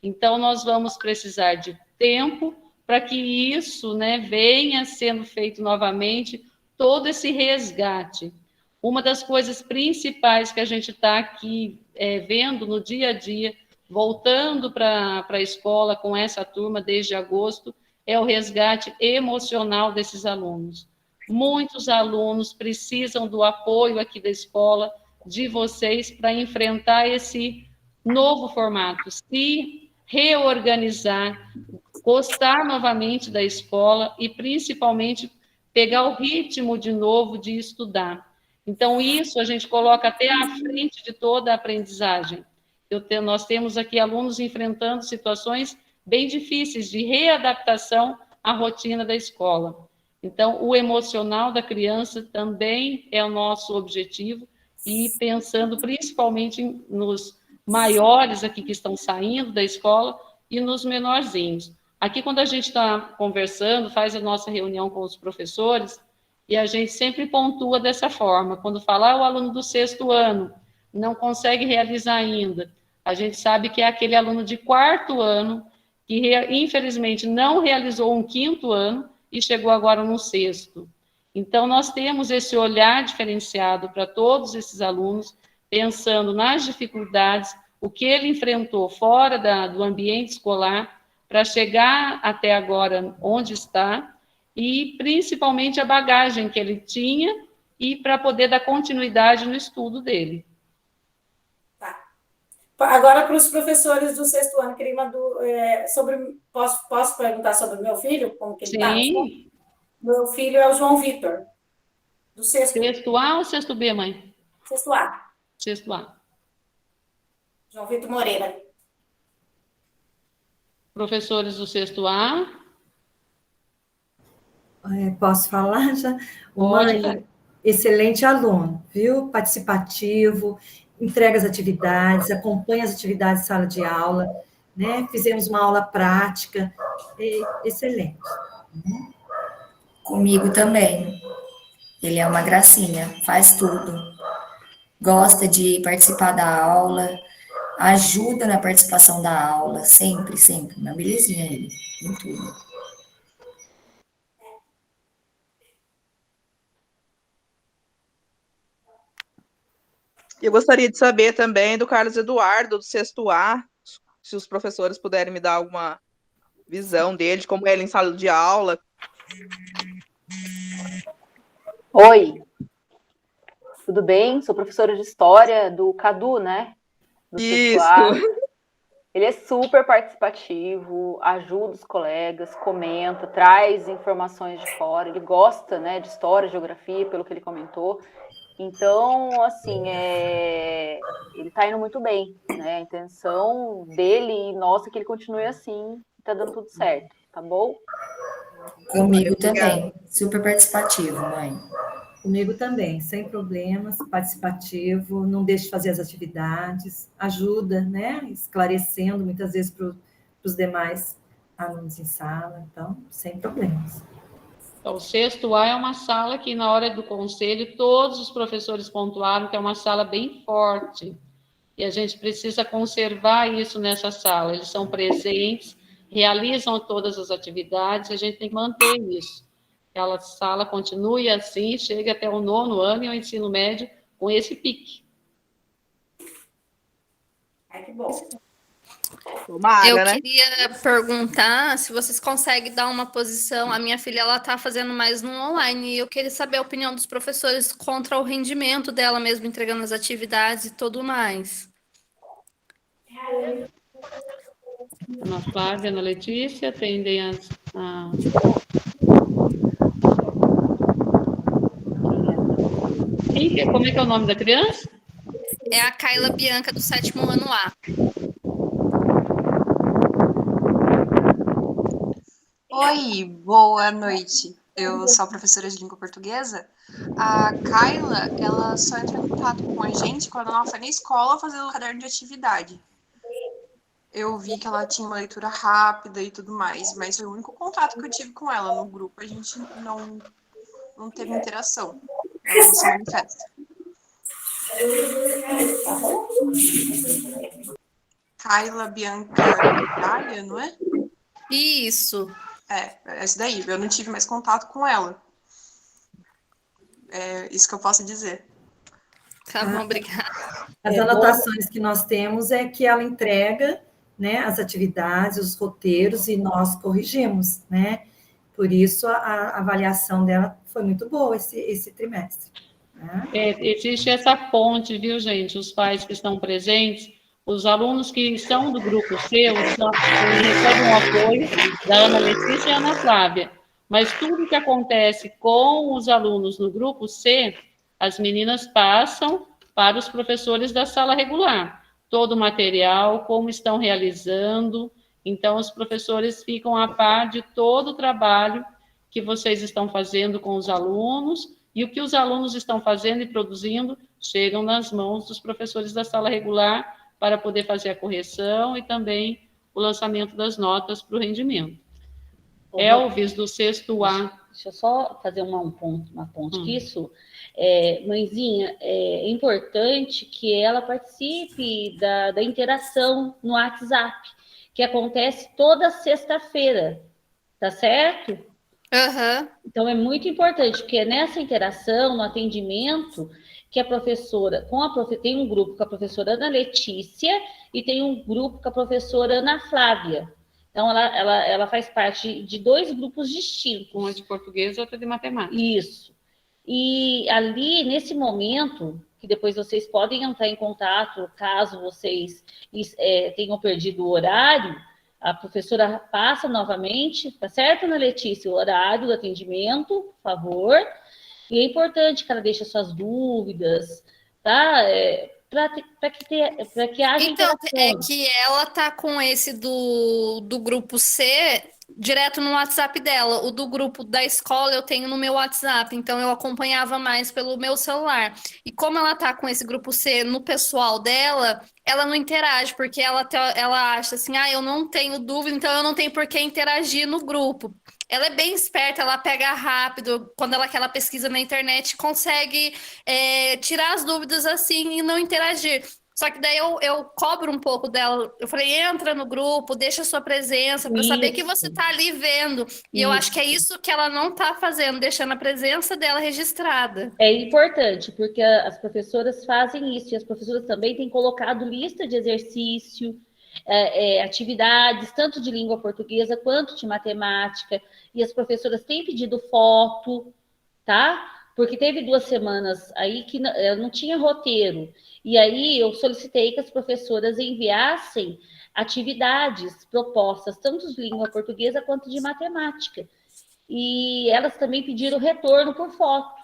Então, nós vamos precisar de tempo para que isso, né, venha sendo feito novamente, todo esse resgate. Uma das coisas principais que a gente está aqui vendo no dia a dia, voltando para a escola com essa turma desde agosto, é o resgate emocional desses alunos. Muitos alunos precisam do apoio aqui da escola, de vocês, para enfrentar esse novo formato, se reorganizar, gostar novamente da escola e, principalmente, pegar o ritmo de novo de estudar. Então, isso a gente coloca até à frente de toda a aprendizagem. Nós temos aqui alunos enfrentando situações bem difíceis de readaptação à rotina da escola. Então, o emocional da criança também é o nosso objetivo, e pensando principalmente nos maiores aqui que estão saindo da escola e nos menorzinhos. Aqui, quando a gente está conversando, faz a nossa reunião com os professores, e a gente sempre pontua dessa forma. Quando falar o aluno do 6º ano não consegue realizar ainda, a gente sabe que é aquele aluno de 4º ano que, infelizmente, não realizou um 5º ano e chegou agora no 6º. Então, nós temos esse olhar diferenciado para todos esses alunos, pensando nas dificuldades, o que ele enfrentou fora do ambiente escolar, para chegar até agora onde está, e principalmente a bagagem que ele tinha, e para poder dar continuidade no estudo dele. Agora, para os professores do 6º ano, queria posso perguntar sobre o meu filho? Como que ele está? Sim. Meu filho é o João Vitor, do 6º. 6º A ou 6º B, mãe? 6º A. 6º A. João Vitor Moreira. Professores do 6º A. Posso falar já? Mãe, excelente aluno, viu? Participativo, entrega as atividades, acompanha as atividades de sala de aula, né? Fizemos uma aula prática, excelente. Comigo também. Ele é uma gracinha, faz tudo. Gosta de participar da aula, ajuda na participação da aula, sempre, sempre. Uma belezinha ele, em tudo. Eu gostaria de saber também do Carlos Eduardo, do 6º A, se os professores puderem me dar alguma visão dele, de como é ele em sala de aula. Oi, tudo bem? Sou professora de História do Cadu, né? Do Isso! 6º A. Ele é super participativo, ajuda os colegas, comenta, traz informações de fora, ele gosta, né, de História, Geografia, pelo que ele comentou. Então, assim, ele está indo muito bem, né? A intenção dele e nossa é que ele continue assim, está dando tudo certo, tá bom? Comigo também, super participativo, mãe. Comigo também, sem problemas, participativo, não deixa de fazer as atividades, ajuda, né? Esclarecendo muitas vezes para os demais alunos em sala, então, sem problemas. Então, o 6º A é uma sala que, na hora do conselho, todos os professores pontuaram que é uma sala bem forte. E a gente precisa conservar isso nessa sala. Eles são presentes, realizam todas as atividades, a gente tem que manter isso. Aquela sala continue assim, chegue até o 9º ano e o ensino médio com esse pique. Ai, que bom. Eu queria perguntar se vocês conseguem dar uma posição. A minha filha, ela está fazendo mais no online, e eu queria saber a opinião dos professores contra o rendimento dela mesmo, entregando as atividades e tudo mais. Ana Flávia, Ana Letícia, atendem Como é que é o nome da criança? É a Kaila Bianca, do 7º ano A. Oi, boa noite. Eu sou a professora de língua portuguesa. A Kaila, ela só entra em contato com a gente quando ela foi na escola fazer o caderno de atividade. Eu vi que ela tinha uma leitura rápida e tudo mais, mas foi o único contato que eu tive com ela no grupo. A gente não teve interação. Ela não se manifesta. Kaila Bianca Braga, não é? Isso. É essa daí. Eu não tive mais contato com ela. É isso que eu posso dizer. Tá bom, obrigada. As anotações que nós temos é que ela entrega, né, as atividades, os roteiros, e nós corrigimos, né? Por isso, a avaliação dela foi muito boa esse trimestre. Né? Existe essa ponte, viu, gente? Os pais que estão presentes, os alunos que são do grupo C, recebem um apoio da Ana Letícia e Ana Flávia. Mas tudo que acontece com os alunos no grupo C, as meninas passam para os professores da sala regular, todo o material, como estão realizando, então os professores ficam a par de todo o trabalho que vocês estão fazendo com os alunos, e o que os alunos estão fazendo e produzindo chegam nas mãos dos professores da sala regular para poder fazer a correção e também o lançamento das notas para o rendimento. Elvis, do sexto A. Deixa eu só fazer uma ponte que isso. Mãezinha, é importante que ela participe da interação no WhatsApp, que acontece toda sexta-feira, tá certo? Uhum. Então, é muito importante, porque é nessa interação, no atendimento, que a professora, tem um grupo com a professora Ana Letícia e tem um grupo com a professora Ana Flávia. Então, ela faz parte de 2 grupos distintos. Uma de português e outra de matemática. Isso. E ali, nesse momento, que depois vocês podem entrar em contato, caso vocês tenham perdido o horário, a professora passa novamente, tá certo, Ana Letícia? O horário do atendimento, por favor. E é importante que ela deixe suas dúvidas, tá? Para que haja Então, interação. é que ela tá com esse do grupo C direto no WhatsApp dela. O do grupo da escola eu tenho no meu WhatsApp, então eu acompanhava mais pelo meu celular. E como ela tá com esse grupo C no pessoal dela, ela não interage, porque ela acha assim, eu não tenho dúvida, então eu não tenho por que interagir no grupo. Ela é bem esperta, ela pega rápido, quando ela quer, ela pesquisa na internet, consegue tirar as dúvidas assim e não interagir. Só que daí eu cobro um pouco dela. Eu falei, entra no grupo, deixa a sua presença, para saber que você tá ali vendo. E eu acho que é isso que ela não tá fazendo, deixando a presença dela registrada. É importante, porque as professoras fazem isso, e as professoras também têm colocado lista de exercício, atividades, tanto de língua portuguesa quanto de matemática, e as professoras têm pedido foto, tá? Porque teve 2 semanas aí que não tinha roteiro, e aí eu solicitei que as professoras enviassem atividades propostas, tanto de língua portuguesa quanto de matemática, e elas também pediram retorno por foto.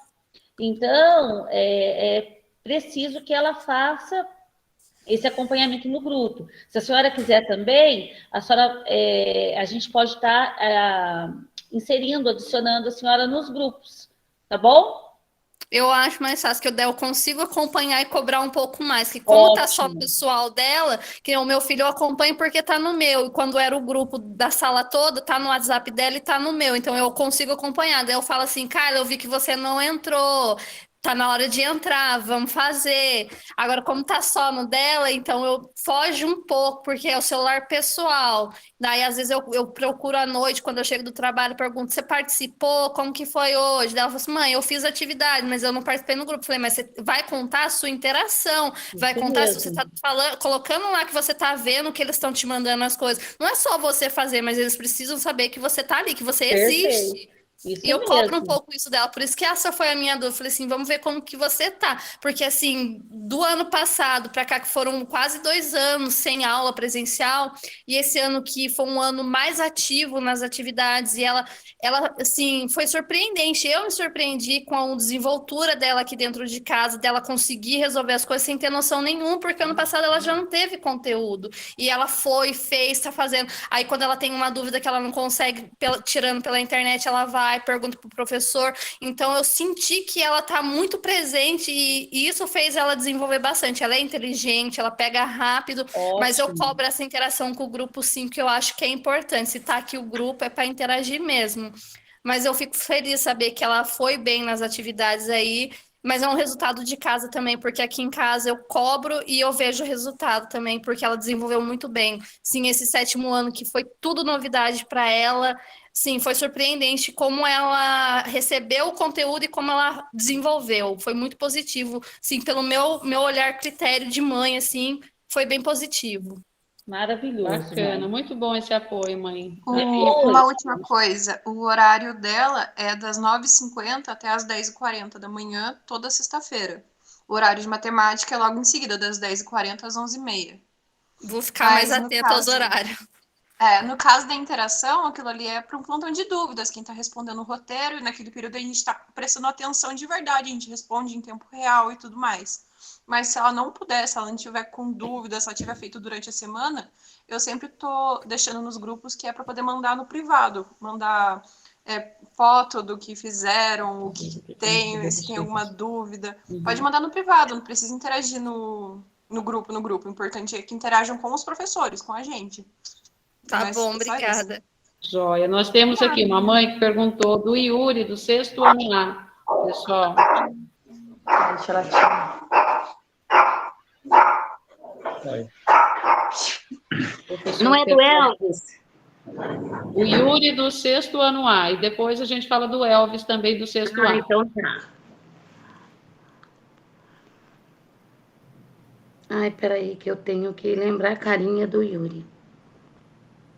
Então, é preciso que ela faça esse acompanhamento no grupo. Se a senhora quiser também, a gente pode estar adicionando a senhora nos grupos, tá bom? Eu acho mais fácil que eu consigo acompanhar e cobrar um pouco mais, que como tá só o pessoal dela, que o meu filho eu acompanho porque tá no meu, e quando era o grupo da sala toda, tá no WhatsApp dela e tá no meu, então eu consigo acompanhar. Daí eu falo assim, Carla, eu vi que você não entrou, tá na hora de entrar, vamos fazer. Agora, como tá só no dela, então eu fojo um pouco, porque é o celular pessoal. Daí, às vezes, eu procuro à noite, quando eu chego do trabalho, pergunto, você participou? Como que foi hoje? Daí ela fala assim, mãe, eu fiz atividade, mas eu não participei no grupo. Falei, mas você vai contar a sua interação, vai contar se você tá colocando lá que você tá vendo que eles estão te mandando as coisas. Não é só você fazer, mas eles precisam saber que você tá ali, que você existe. Isso e eu mesmo. cobro um pouco isso dela, por isso que essa foi a minha dúvida. Eu falei assim, vamos ver como que você tá. Porque assim, do ano passado para cá, que foram quase 2 anos sem aula presencial, e esse ano que foi um ano mais ativo nas atividades, e ela assim, foi surpreendente. Eu me surpreendi com a desenvoltura dela aqui dentro de casa, dela conseguir resolver as coisas sem ter noção nenhuma, porque ano passado ela já não teve conteúdo. E ela fez, tá fazendo. Aí quando ela tem uma dúvida que ela não consegue, tirando pela internet, ela vai, pergunta pro professor. Então eu senti que ela tá muito presente e isso fez ela desenvolver bastante. Ela é inteligente, ela pega rápido, mas eu cobro essa interação com o grupo sim, que eu acho que é importante. Se tá aqui o grupo é para interagir mesmo. Mas eu fico feliz de saber que ela foi bem nas atividades aí, mas é um resultado de casa também, porque aqui em casa eu cobro e eu vejo o resultado também, porque ela desenvolveu muito bem. Sim, esse 7º ano que foi tudo novidade para ela. Sim, foi surpreendente como ela recebeu o conteúdo e como ela desenvolveu. Foi muito positivo. Sim, pelo meu olhar, critério de mãe, assim, foi bem positivo. Maravilhoso. Bacana, mãe. muito bom esse apoio, mãe. Uma última coisa, o horário dela é das 9h50 até as 10h40 da manhã, toda sexta-feira. O horário de matemática é logo em seguida, das 10h40 às 11h30. Vou ficar mais atenta aos horários. No caso da interação, aquilo ali é para um plantão de dúvidas, quem está respondendo o roteiro, e naquele período a gente está prestando atenção de verdade, a gente responde em tempo real e tudo mais. Mas se ela não puder, se ela não tiver com dúvida, se ela tiver feito durante a semana, eu sempre estou deixando nos grupos que é para poder mandar no privado, mandar foto do que fizeram, o que tem, se tem alguma dúvida. Pode mandar no privado, não precisa interagir no grupo. O importante é que interajam com os professores, com a gente. Tá Mas bom, só obrigada. Joia. Nós temos aqui uma mãe que perguntou do Yuri, do 6º ano A. Pessoal. Deixa ela tirar. Não é do Elvis? O Yuri do 6º ano A. E depois a gente fala do Elvis também do 6º A. Então tá. Ai, peraí, que eu tenho que lembrar a carinha do Yuri.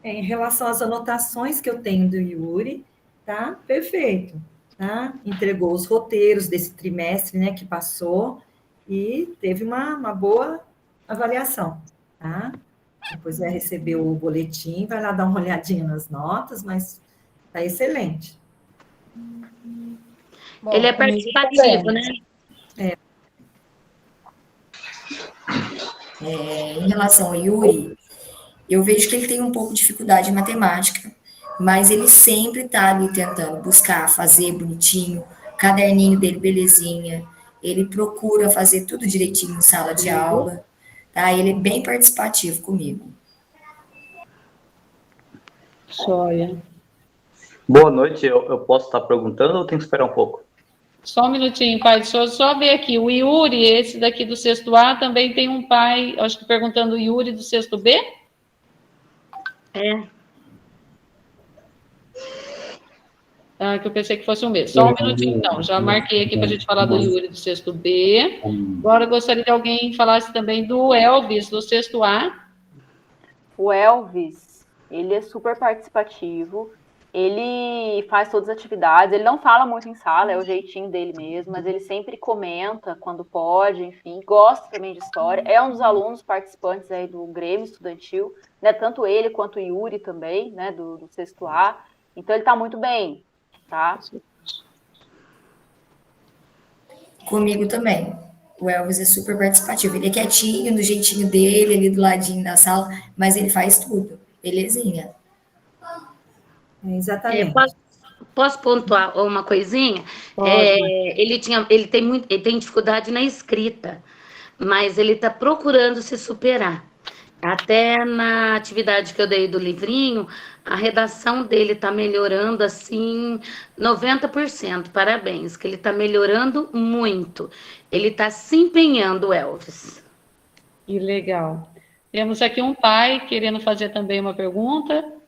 Em relação às anotações que eu tenho do Yuri, tá? Perfeito, tá? Entregou os roteiros desse trimestre, né, que passou, e teve uma boa avaliação, tá? Depois vai receber o boletim, vai lá dar uma olhadinha nas notas, mas tá excelente. Bom, ele é participativo, né? Em relação ao Yuri, eu vejo que ele tem um pouco de dificuldade em matemática, mas ele sempre está ali tentando buscar, fazer bonitinho, o caderninho dele, belezinha. Ele procura fazer tudo direitinho em sala de aula, tá? Ele é bem participativo comigo. Joia. Boa noite, eu posso estar perguntando ou tenho que esperar um pouco? Só um minutinho, pai, deixa eu só ver aqui. O Yuri, esse daqui do 6º A, também tem um pai, acho que perguntando o Yuri do 6º B? Que eu pensei que fosse o mesmo. Só um minutinho, então. Já marquei aqui para a gente falar do Yuri do 6º B. Agora eu gostaria que alguém falasse também do Elvis do 6º A. O Elvis, ele é super participativo. Ele faz todas as atividades, ele não fala muito em sala, é o jeitinho dele mesmo, mas ele sempre comenta quando pode, enfim, gosta também de história, é um dos alunos participantes aí do Grêmio Estudantil, né, tanto ele quanto o Yuri também, né, do 6º A, então ele tá muito bem, tá? Comigo também. O Elvis é super participativo, ele é quietinho, do jeitinho dele, ali do ladinho da sala, mas ele faz tudo, belezinha. Exatamente. Posso pontuar uma coisinha? Ele tem dificuldade na escrita, mas ele está procurando se superar. Até na atividade que eu dei do livrinho, a redação dele está melhorando, assim, 90%. Parabéns, que ele está melhorando muito. Ele está se empenhando, Elvis. Que legal. Temos aqui um pai querendo fazer também uma pergunta.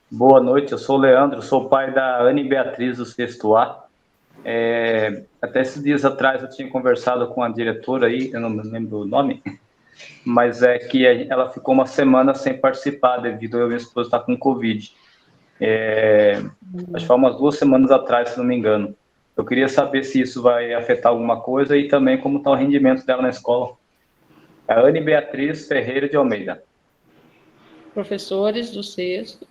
Boa noite, eu sou o Leandro, sou pai da Anne Beatriz do 6º A. Até esses dias atrás eu tinha conversado com a diretora aí, eu não me lembro o nome, mas é que ela ficou uma semana sem participar devido a minha esposa estar com Covid. Acho que foi umas 2 semanas atrás, se não me engano. Eu queria saber se isso vai afetar alguma coisa e também como está o rendimento dela na escola. A Anne Beatriz Ferreira de Almeida. Professores do 6º.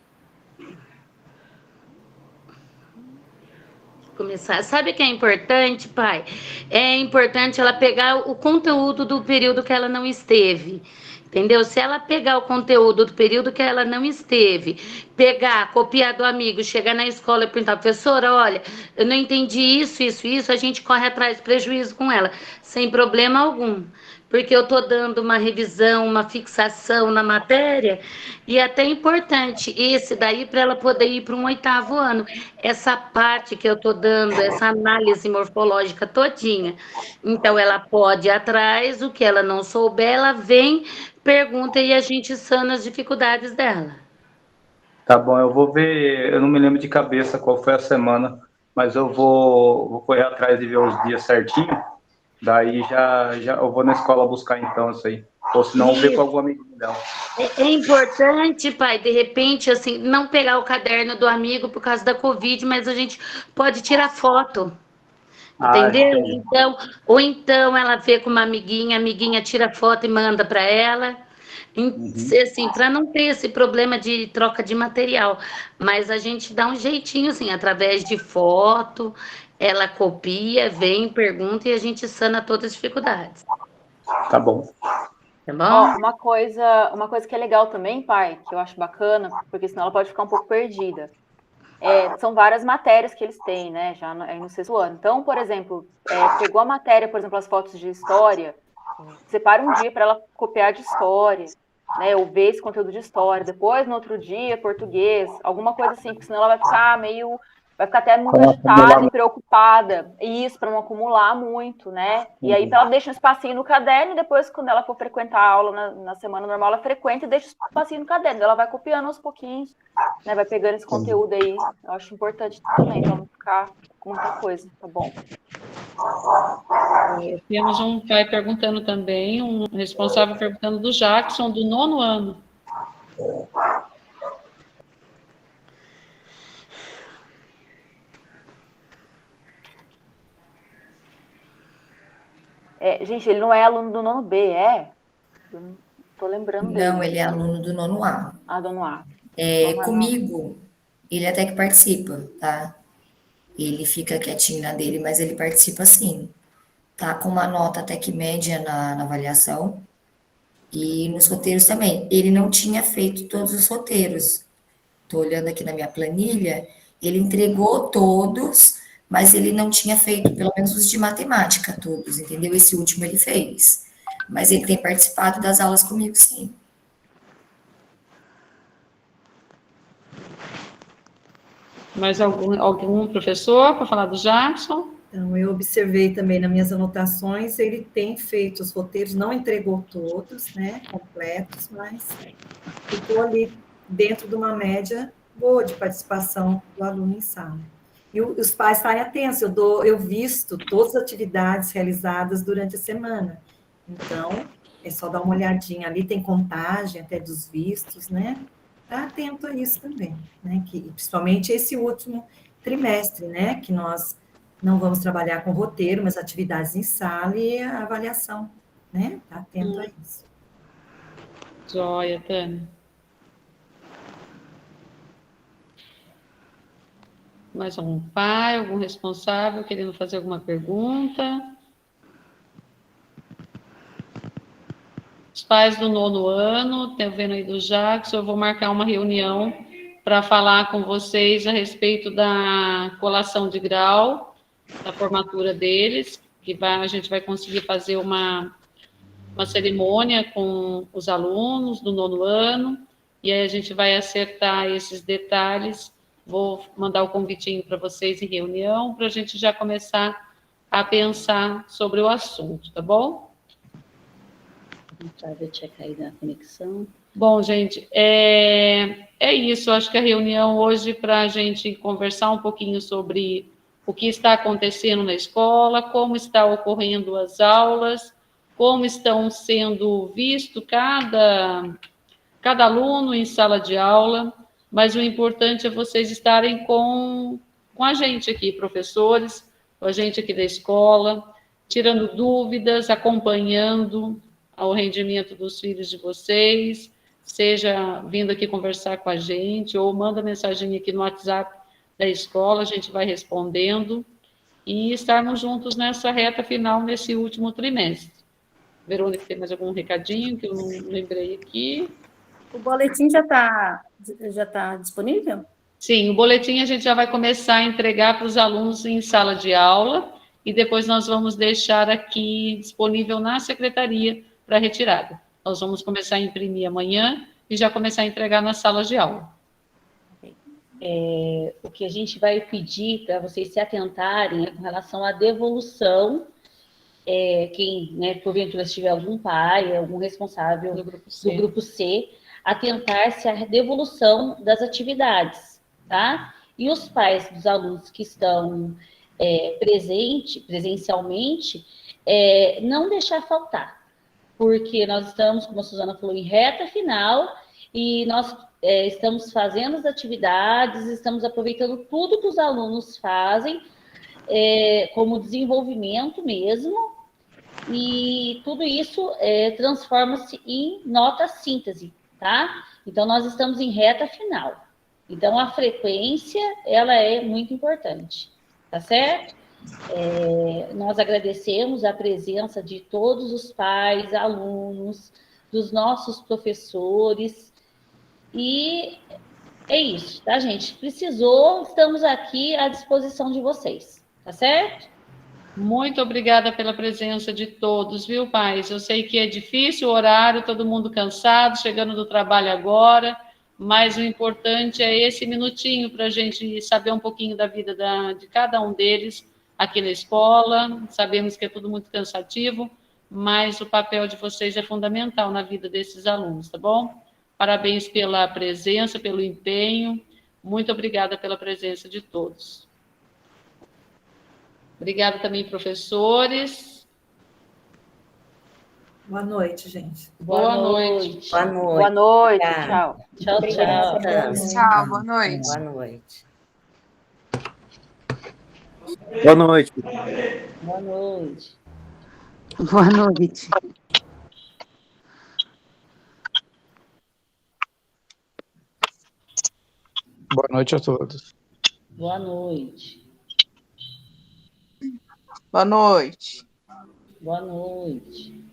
Começar. Sabe o que é importante, pai? É importante ela pegar o conteúdo do período que ela não esteve. Entendeu? Se ela pegar o conteúdo do período que ela não esteve, pegar, copiar do amigo, chegar na escola e perguntar, professora, olha, eu não entendi isso, a gente corre atrás de prejuízo com ela, sem problema algum. Porque eu estou dando uma revisão, uma fixação na matéria, e é até importante esse daí para ela poder ir para um 8º ano. Essa parte que eu estou dando, essa análise morfológica todinha. Então, ela pode ir atrás, o que ela não souber, ela vem, pergunta e a gente sana as dificuldades dela. Tá bom, eu vou ver, eu não me lembro de cabeça qual foi a semana, mas eu vou correr atrás de ver os dias certinho. Daí já eu vou na escola buscar então isso aí. Ou se não, ver com algum amigo dela. É importante, pai, de repente, assim, não pegar o caderno do amigo por causa da Covid, mas a gente pode tirar foto. Entendeu? Então, ou então ela vê com uma amiguinha, a amiguinha tira foto e manda para ela. Assim, para não ter esse problema de troca de material, mas a gente dá um jeitinho, assim, através de foto, ela copia, vem, pergunta e a gente sana todas as dificuldades. Tá bom. Tá bom? Ó, uma coisa que é legal também, pai, que eu acho bacana, porque senão ela pode ficar um pouco perdida. São várias matérias que eles têm, né, já no sexto ano. Então, por exemplo, pegou a matéria, por exemplo, as fotos de história, separa um dia para ela copiar de história, né, ou ver esse conteúdo de história, depois, no outro dia, português, alguma coisa assim, porque senão ela vai ficar até muito agitada e preocupada, isso, para não acumular muito, né, e aí ela deixa um espacinho no caderno, e depois, quando ela for frequentar a aula na semana normal, ela frequenta e deixa um espacinho no caderno, ela vai copiando aos pouquinhos, né, vai pegando esse conteúdo aí, eu acho importante também, para não ficar com muita coisa, tá bom? Temos um pai perguntando também, um responsável perguntando do Jackson, do 9º ano. Gente, ele não é aluno do 9º B, é? Não tô lembrando dele. Não, ele é aluno do 9º A. Ah, do 9º A. Comigo, ele até que participa, tá? Ele fica quietinho na dele, mas ele participa sim. Tá com uma nota até que média na avaliação. E nos roteiros também. Ele não tinha feito todos os roteiros. Tô olhando aqui na minha planilha, ele entregou todos, mas ele não tinha feito, pelo menos os de matemática todos, entendeu? Esse último ele fez. Mas ele tem participado das aulas comigo, sim. Mais algum professor para falar do Jackson? Então, eu observei também nas minhas anotações, ele tem feito os roteiros, não entregou todos, né, completos, mas ficou ali dentro de uma média boa de participação do aluno em sala. E os pais estarem atentos, eu visto todas as atividades realizadas durante a semana. Então, é só dar uma olhadinha ali, tem contagem até dos vistos, né? Está atento a isso também, né? Que, principalmente esse último trimestre, né? Que nós não vamos trabalhar com roteiro, mas atividades em sala e a avaliação, né? Está atento a isso. Joia, Tânia. Mais algum pai, algum responsável querendo fazer alguma pergunta? Os pais do 9º ano, tá vendo aí do Jackson, eu vou marcar uma reunião para falar com vocês a respeito da colação de grau, da formatura deles, que a gente vai conseguir fazer uma cerimônia com os alunos do 9º ano, e aí a gente vai acertar esses detalhes. Vou mandar o convitinho para vocês em reunião, para a gente já começar a pensar sobre o assunto, tá bom? Deixa eu checar aí na conexão. Bom, gente, é isso. Acho que a reunião hoje para a gente conversar um pouquinho sobre o que está acontecendo na escola, como está ocorrendo as aulas, como estão sendo visto cada aluno em sala de aula, mas o importante é vocês estarem com a gente aqui, professores, com a gente aqui da escola, tirando dúvidas, acompanhando o rendimento dos filhos de vocês, seja vindo aqui conversar com a gente, ou manda mensagem aqui no WhatsApp da escola, a gente vai respondendo, e estarmos juntos nessa reta final, nesse último trimestre. Verônica, tem mais algum recadinho que eu não lembrei aqui? O boletim já tá disponível? Sim, o boletim a gente já vai começar a entregar para os alunos em sala de aula, e depois nós vamos deixar aqui disponível na secretaria para retirada. Nós vamos começar a imprimir amanhã e já começar a entregar nas salas de aula. O que a gente vai pedir para vocês se atentarem é com relação à devolução, quem, né, porventura, se tiver algum pai, algum responsável do grupo C, atentar-se à devolução das atividades, tá? E os pais dos alunos que estão presencialmente, não deixar faltar, porque nós estamos, como a Suzana falou, em reta final, e nós estamos fazendo as atividades, estamos aproveitando tudo que os alunos fazem, como desenvolvimento mesmo, e tudo isso transforma-se em nota síntese, tá? Então, nós estamos em reta final. Então, a frequência, ela é muito importante, tá certo? Nós agradecemos a presença de todos os pais, alunos, dos nossos professores, e é isso, tá, gente? Precisou, estamos aqui à disposição de vocês, tá certo? Muito obrigada pela presença de todos, viu, pais? Eu sei que é difícil o horário, todo mundo cansado, chegando do trabalho agora, mas o importante é esse minutinho para a gente saber um pouquinho da vida de cada um deles aqui na escola. Sabemos que é tudo muito cansativo, mas o papel de vocês é fundamental na vida desses alunos, tá bom? Parabéns pela presença, pelo empenho. Muito obrigada pela presença de todos. Obrigada também, professores. Boa noite, gente. Boa noite. Boa noite. Boa noite. Tchau. Tchau, tchau. Tchau, boa noite. Boa noite. Boa noite. Boa noite. Boa noite. Boa noite a todos. Boa noite. Boa noite. Boa noite.